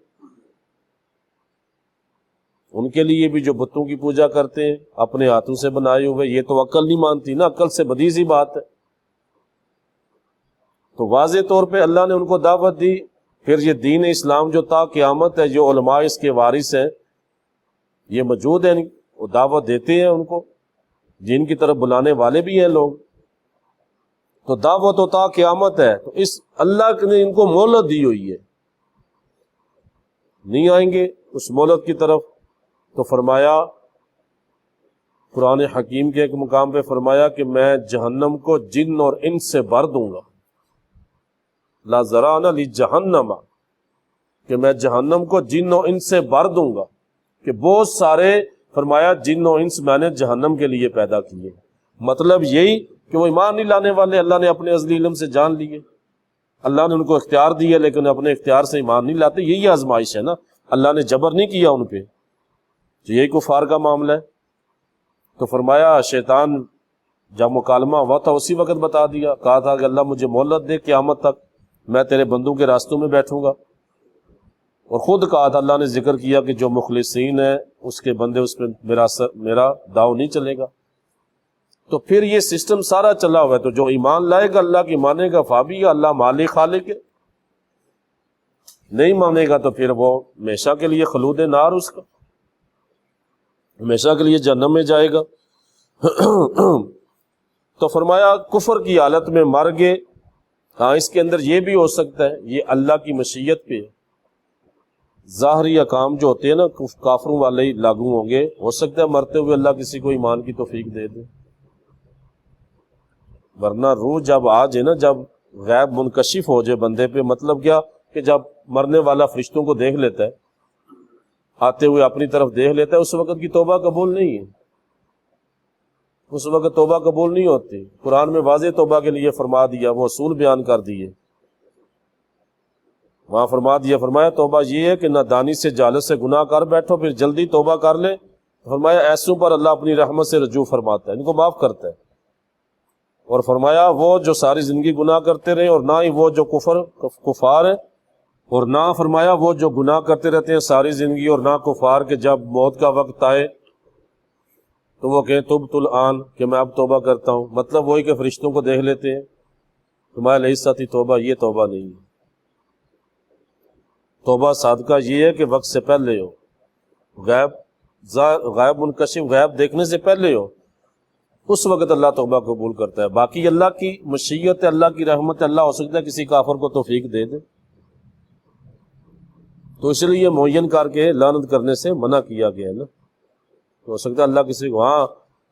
S2: ان کے لیے بھی جو بتوں کی پوجا کرتے ہیں اپنے ہاتھوں سے بنائے ہوئے، یہ تو عقل نہیں مانتی نا، عقل سے بدی سی بات ہے. تو واضح طور پہ اللہ نے ان کو دعوت دی. پھر یہ دین اسلام جو تا قیامت ہے، جو علماء اس کے وارث ہیں یہ موجود ہیں، وہ دعوت دیتے ہیں ان کو، جن کی طرف بلانے والے بھی ہیں لوگ. تو دعوت و تا قیامت ہے. تو اس اللہ نے ان کو مہلت دی ہوئی ہے، نہیں آئیں گے اس مہلت کی طرف. تو فرمایا قرآن حکیم کے ایک مقام پہ فرمایا کہ میں جہنم کو جن اور انس سے بھر دوں گا. لا ذران لجہنم، کہ میں جہنم کو جن و انس سے بھر دوں گا. کہ بہت سارے فرمایا جن و انس میں نے جہنم کے لیے پیدا کیے. مطلب یہی کہ وہ ایمان نہیں لانے والے اللہ نے اپنے ازلی علم سے جان لیے. اللہ نے ان کو اختیار دیا لیکن اپنے اختیار سے ایمان نہیں لاتے. یہی آزمائش ہے نا، اللہ نے جبر نہیں کیا ان پہ. تو یہی کفار کا معاملہ ہے. تو فرمایا شیطان جب مکالمہ ہوا تھا اسی وقت بتا دیا، کہا تھا کہ اللہ مجھے مہلت دے، قیامت تک میں تیرے بندوں کے راستوں میں بیٹھوں گا. اور خود کہا تھا، اللہ نے ذکر کیا کہ جو مخلصین ہیں اس کے بندے، اس پہ میرا داؤ نہیں چلے گا. تو پھر یہ سسٹم سارا چلا ہوا ہے. تو جو ایمان لائے گا اللہ کی مانے گا فابی، اللہ مالک خالق ہے. نہیں مانے گا تو پھر وہ ہمیشہ کے لیے خلود نار، اس کا ہمیشہ کے لیے جہنم میں جائے گا. تو فرمایا کفر کی حالت میں مر گئے. ہاں اس کے اندر یہ بھی ہو سکتا ہے، یہ اللہ کی مشیت پہ ظاہری احکام جو ہوتے ہیں نا کافروں والے ہی لاگو ہوں گے. ہو سکتا ہے مرتے ہوئے اللہ کسی کو ایمان کی توفیق دے دے، ورنہ روح جب آ جائے نا، جب غیب منکشف ہو جائے بندے پہ، مطلب کیا کہ جب مرنے والا فرشتوں کو دیکھ لیتا ہے، آتے ہوئے اپنی طرف دیکھ لیتا ہے، اس وقت کی توبہ قبول نہیں ہے. اس وقت توبہ قبول نہیں ہوتی. قرآن میں واضح توبہ کے لیے فرما دیا، وہ اصول بیان کر دیے. وہاں فرما دیا، فرمایا توبہ یہ ہے کہ نہ دانی سے جالت سے گناہ کر بیٹھو پھر جلدی توبہ کر لے. فرمایا ایسوں پر اللہ اپنی رحمت سے رجوع فرماتا ہے، ان کو معاف کرتا ہے. اور فرمایا وہ جو ساری زندگی گناہ کرتے رہے، اور نہ ہی وہ جو کفار ہیں، اور نہ فرمایا وہ جو گناہ کرتے رہتے ہیں ساری زندگی، اور نہ کفار کے جب موت کا وقت آئے تو وہ کہیں تبت الآن، کہ میں اب توبہ کرتا ہوں. مطلب وہی کہ فرشتوں کو دیکھ لیتے ہیں. تمہارے لیے ساتھی توبہ یہ توبہ نہیں ہے. توبہ صادقہ یہ ہے کہ وقت سے پہلے ہو، غیب منکشف، غیب دیکھنے سے پہلے ہو، اس وقت اللہ توبہ قبول کرتا ہے. باقی اللہ کی مشیت ہے، اللہ کی رحمت ہے، اللہ ہو سکتا ہے کسی کافر کو توفیق دے دے. تو اس لیے معین کر کے لعنت کرنے سے منع کیا گیا ہے نا. تو ہو سکتا ہے اللہ کسی کو، ہاں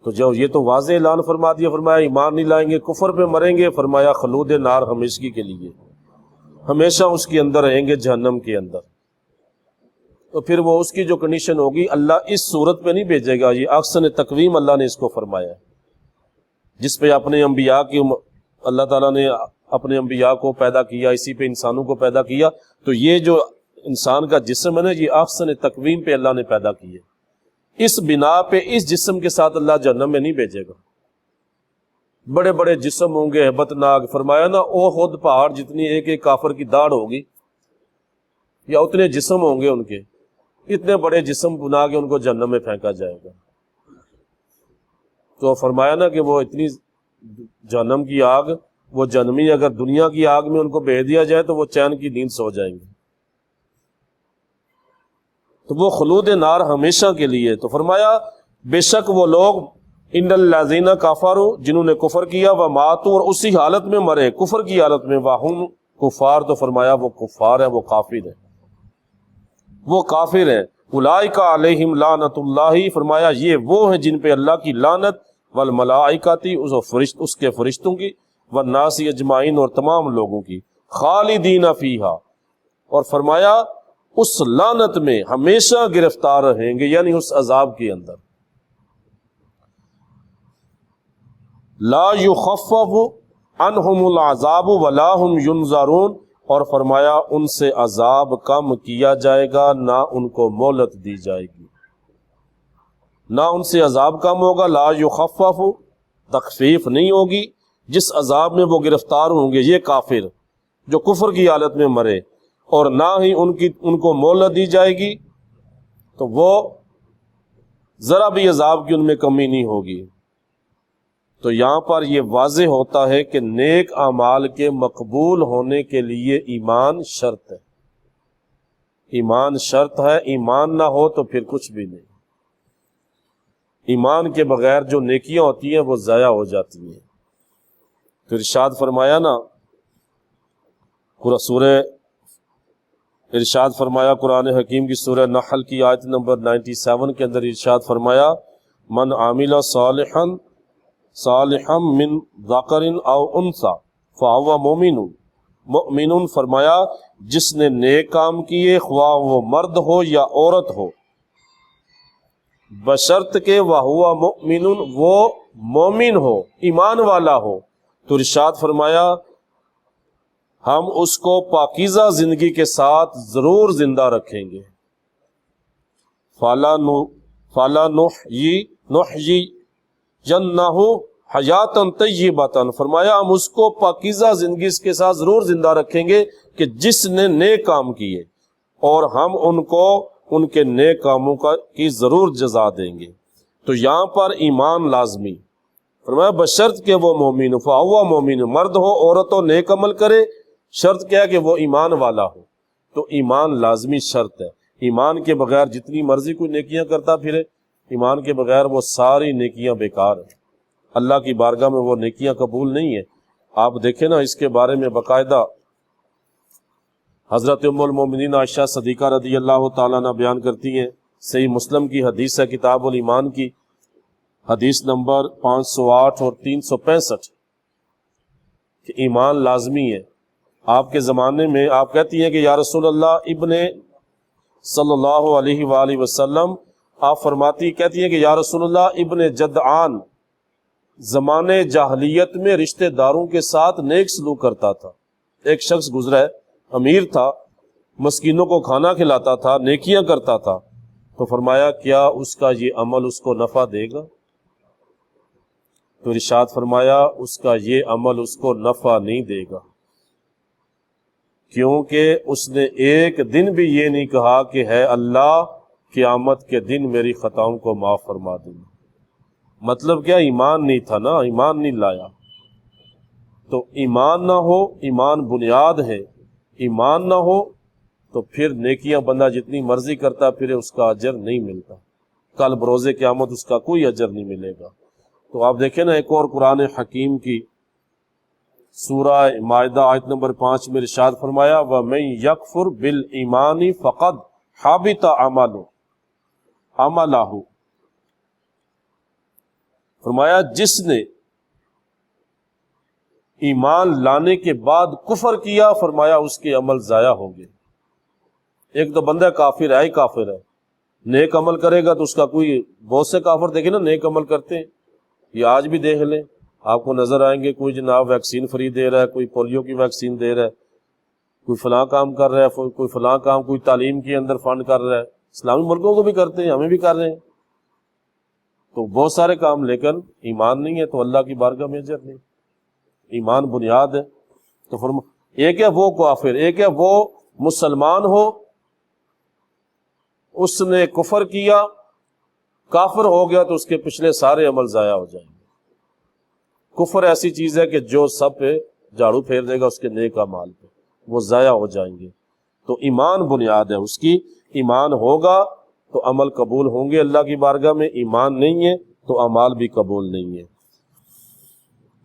S2: تو جو یہ تو واضح اعلان فرما دیا، فرمایا ایمان نہیں لائیں گے، کفر پہ مریں گے، فرمایا خلود نار ہمیشگی کے لیے، ہمیشہ اس کے اندر رہیں گے جہنم کے اندر. تو پھر وہ اس کی جو کنڈیشن ہوگی اللہ اس صورت پہ نہیں بھیجے گا. یہ احسن تقویم اللہ نے اس کو فرمایا ہے، جس پہ اپنے انبیاء کی اللہ تعالیٰ نے اپنے انبیاء کو پیدا کیا، اسی پہ انسانوں کو پیدا کیا. تو یہ جو انسان کا جسم ہے نا، یہ احسن تقویم پہ اللہ نے پیدا کی ہے. اس بنا پہ اس جسم کے ساتھ اللہ جہنم میں نہیں بھیجے گا. بڑے بڑے جسم ہوں گے ہیبت ناک، فرمایا نا احد پہاڑ جتنی ایک ایک کافر کی داڑھ ہوگی، یا اتنے جسم ہوں گے ان کے، اتنے بڑے جسم بنا کے ان کو جہنم میں پھینکا جائے گا. تو فرمایا نا کہ وہ اتنی جہنم کی آگ، وہ جہنمی اگر دنیا کی آگ میں ان کو بھیج دیا جائے تو وہ چین کی نیند سو جائیں گے. تو وہ خلود نار ہمیشہ کے لیے. تو فرمایا بے شک وہ لوگ ان الذین کفروا، جنہوں نے کفر کیا، وماتوا، اور اسی حالت میں مرے، کفر کی حالت میں، وہم کفار، تو فرمایا وہ کفار ہیں، وہ کافر ہیں، وہ کافر ہیں. اولئک علیہم لعنت اللہ، فرمایا یہ وہ ہیں جن پہ اللہ کی لعنت، والملائکۃ، اس کے فرشتوں کی، والناس اجمعین اور تمام لوگوں کی، خالدین فیہا، اور فرمایا اس لعنت میں ہمیشہ گرفتار رہیں گے، یعنی اس عذاب کے اندر۔ لا یخفف عنہم العذاب ولا هم ینظرون، اور فرمایا ان سے عذاب کم کیا جائے گا، نہ ان کو مہلت دی جائے گی، نہ ان سے عذاب کم ہوگا۔ لا یخفف، تخفیف نہیں ہوگی، جس عذاب میں وہ گرفتار ہوں گے یہ کافر جو کفر کی حالت میں مرے، اور نہ ہی ان کو مہلت دی جائے گی، تو وہ ذرا بھی عذاب کی ان میں کمی نہیں ہوگی۔ تو یہاں پر یہ واضح ہوتا ہے کہ نیک اعمال کے مقبول ہونے کے لیے ایمان شرط ہے، ایمان شرط ہے، ایمان نہ ہو تو پھر کچھ بھی نہیں۔ ایمان کے بغیر جو نیکیاں ہوتی ہیں وہ ضائع ہو جاتی ہیں۔ تو ارشاد فرمایا نا، ارشاد فرمایا قرآن حکیم کی سورہ نحل کی آیت نمبر 97 کے اندر ارشاد فرمایا، من عامل صالحا من ذکر او انثی فہو مؤمن، فرمایا جس نے نیک کام کیے، خواہ وہ مرد ہو یا عورت ہو، بشرط کہ وہو مؤمن، وہ مومن ہو، ایمان والا ہو، تو ارشاد فرمایا ہم اس کو پاکیزہ زندگی کے ساتھ ضرور زندہ رکھیں گے۔ فَلَا نُحْيِيَنَّهُ حَيَاةً طَيِّبَةً، فرمایا ہم اس کو پاکیزہ زندگی اس کے ساتھ ضرور زندہ رکھیں گے کہ جس نے نیک کام کیے، اور ہم ان کو ان کے نیک کاموں کی ضرور جزا دیں گے۔ تو یہاں پر ایمان لازمی، فرمایا بشرط کہ وہ مومن ہو، فہو مومن، مرد ہو عورت ہو نیک عمل کرے، شرط کیا ہے کہ وہ ایمان والا ہو۔ تو ایمان لازمی شرط ہے، ایمان کے بغیر جتنی مرضی کوئی نیکیاں کرتا پھرے، ایمان کے بغیر وہ ساری نیکیاں بیکار ہیں، اللہ کی بارگاہ میں وہ نیکیاں قبول نہیں ہیں۔ آپ دیکھیں نا، اس کے بارے میں باقاعدہ حضرت ام المومنین عائشہ صدیقہ رضی اللہ تعالیٰ عنہ بیان کرتی ہیں، صحیح مسلم کی حدیث ہے کتاب الایمان کی، حدیث نمبر 508 اور 365، کہ ایمان لازمی ہے۔ آپ کے زمانے میں آپ کہتی ہیں کہ یا رسول اللہ، ابن صلی اللہ علیہ وآلہ وسلم آپ کہتی ہیں کہ یا رسول اللہ، ابن جدعان زمانے جاہلیت میں رشتہ داروں کے ساتھ نیک سلوک کرتا تھا۔ ایک شخص گزرا ہے، امیر تھا، مسکینوں کو کھانا کھلاتا تھا، نیکیاں کرتا تھا، تو فرمایا کیا اس کا یہ عمل اس کو نفع دے گا؟ تو ارشاد فرمایا اس کا یہ عمل اس کو نفع نہیں دے گا، کیونکہ اس نے ایک دن بھی یہ نہیں کہا کہ ہے اللہ قیامت کے دن میری خطاؤں کو معاف فرما دیں۔ مطلب کیا؟ ایمان نہیں تھا نا، ایمان نہیں لایا۔ تو ایمان نہ ہو، ایمان بنیاد ہے، ایمان نہ ہو تو پھر نیکیاں بندہ جتنی مرضی کرتا پھر اس کا اجر نہیں ملتا، کل بروز قیامت اس کا کوئی اجر نہیں ملے گا۔ تو آپ دیکھیں نا، ایک اور قرآن حکیم کی سورہ مائدہ آیت نمبر 5 میں ارشاد فرمایا، وَمَن يَكْفُرْ بِالْإِيمَانِ فَقَدْ حَبِطَ عَمَلُهُ، فرمایا جس نے ایمان لانے کے بعد کفر کیا، فرمایا اس کے عمل ضائع ہوں گے۔ ایک تو بندہ کافر ہے ہی کافر ہے، نیک عمل کرے گا تو اس کا کوئی، بہت سے کافر دیکھیں نا نیک عمل کرتے ہیں، یہ آج بھی دیکھ لیں آپ کو نظر آئیں گے، کوئی جناب ویکسین فری دے رہا ہے، کوئی پولیو کی ویکسین دے رہا ہے، کوئی فلاں کام کر رہا ہے، کوئی فلاں کام، کوئی تعلیم کے اندر فنڈ کر رہا ہے، اسلامی ملکوں کو بھی کرتے ہیں، ہمیں بھی کر رہے ہیں، تو بہت سارے کام، لیکن ایمان نہیں ہے تو اللہ کی بارگاہ میں اجر نہیں۔ ایمان بنیاد ہے۔ تو ایک ہے وہ کافر، ایک ہے وہ مسلمان ہو، اس نے کفر کیا، کافر ہو گیا تو اس کے پچھلے سارے عمل ضائع ہو جائیں گے۔ کفر ایسی چیز ہے کہ جو سب پہ جھاڑو پھیر دے گا، اس کے نیک اعمال پہ وہ ضائع ہو جائیں گے۔ تو ایمان بنیاد ہے اس کی، ایمان ہوگا تو عمل قبول ہوں گے اللہ کی بارگاہ میں، ایمان نہیں ہے تو اعمال بھی قبول نہیں ہے۔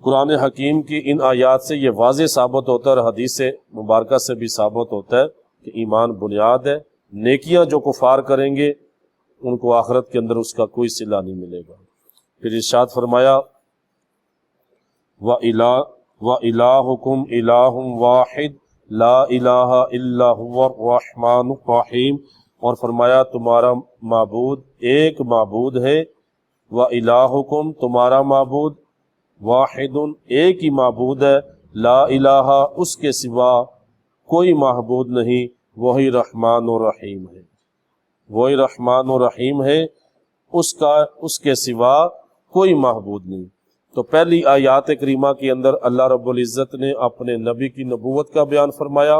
S2: قرآن حکیم کی ان آیات سے یہ واضح ثابت ہوتا ہے، اور حدیث مبارکہ سے بھی ثابت ہوتا ہے کہ ایمان بنیاد ہے۔ نیکیاں جو کفار کریں گے ان کو آخرت کے اندر اس کا کوئی صلہ نہیں ملے گا۔ پھر ارشاد فرمایا وَإِلَٰهُكُمْ إِلَٰهٌ وَاحِدٌ لَا إِلَٰهَ إِلَّا هُوَ الرَّحْمَٰنُ الرَّحِيمُ، اور فرمایا تمہارا معبود ایک معبود ہے، وَإِلَٰهُكُمْ تمہارا معبود، واحد ایک ہی معبود ہے، لا الہ اس کے سوا کوئی معبود نہیں، وہی رحمان و رحیم ہے، وہی رحمان و رحیم ہے، اس کے سوا کوئی معبود نہیں۔ تو پہلی آیات کریمہ کے اندر اللہ رب العزت نے اپنے نبی کی نبوت کا بیان فرمایا،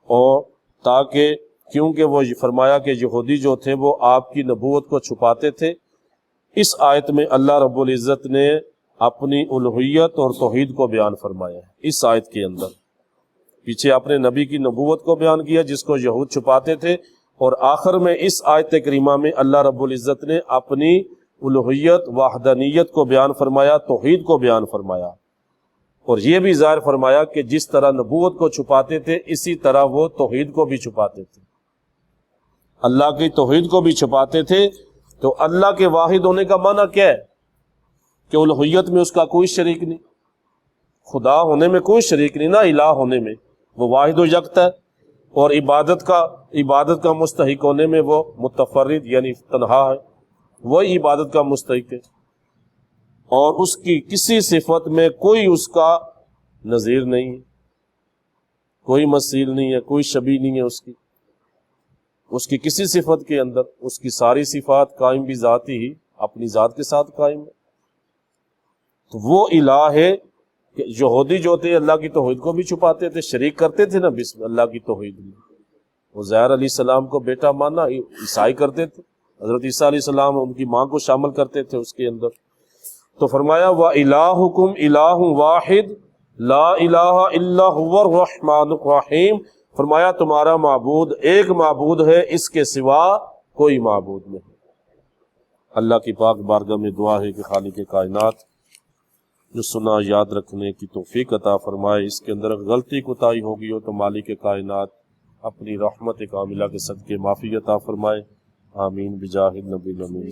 S2: اور تاکہ کیونکہ وہ فرمایا کہ یہودی جو تھے وہ آپ کی نبوت کو چھپاتے تھے، اس آیت میں اللہ رب العزت نے اپنی الوہیت اور توحید کو بیان فرمایا ہے۔ اس آیت کے اندر پیچھے اپنے نبی کی نبوت کو بیان کیا جس کو یہود چھپاتے تھے، اور آخر میں اس آیت کریمہ میں اللہ رب العزت نے اپنی الوہیت وحدانیت کو بیان فرمایا، توحید کو بیان فرمایا، اور یہ بھی ظاہر فرمایا کہ جس طرح نبوت کو چھپاتے تھے اسی طرح وہ توحید کو بھی چھپاتے تھے، اللہ کی توحید کو بھی چھپاتے تھے۔ تو اللہ کے واحد ہونے کا معنی کیا ہے؟ کہ الوہیت میں اس کا کوئی شریک نہیں، خدا ہونے میں کوئی شریک نہیں، نہ الہ ہونے میں، وہ واحد و یکتا ہے، اور عبادت کا مستحق ہونے میں وہ متفرد یعنی تنہا ہے، وہی عبادت کا مستحق ہے، اور اس کی کسی صفت میں کوئی اس کا نظیر نہیں ہے، کوئی مثیل نہیں ہے، کوئی شبیہ نہیں ہے اس کی کسی صفت کے اندر، اس کی ساری صفات قائم بھی ذاتی ہی اپنی ذات کے ساتھ قائم ہے۔ تو وہ الہ ہے کہ یہودی جو تھے اللہ کی توحید کو بھی چھپاتے تھے، شریک کرتے تھے نا بسم اللہ کی توحید میں، عزیر علیہ السلام کو بیٹا مانا، عیسائی کرتے تھے، حضرت عیسیٰ علیہ السلام ان کی ماں کو شامل کرتے تھے اس کے اندر۔ تو فرمایا وَإِلَٰهُكُمْ إِلَٰهٌ وَاحِدٌ لَا إِلَٰهَ إِلَّا هُوَ الرَّحْمَٰنُ الرَّحِيمُ، فرمایا تمہارا معبود ایک معبود ہے، اس کے سوا کوئی معبود نہیں۔ اللہ کی پاک بارگاہ میں دعا ہے کہ خالق کائنات جو سنا یاد رکھنے کی توفیق عطا فرمائے، اس کے اندر غلطی کوتاہی ہوگی ہو تو مالک کائنات اپنی رحمت کاملہ کے صدقے معافی عطا فرمائے، آمین بجاہ النبی الامین۔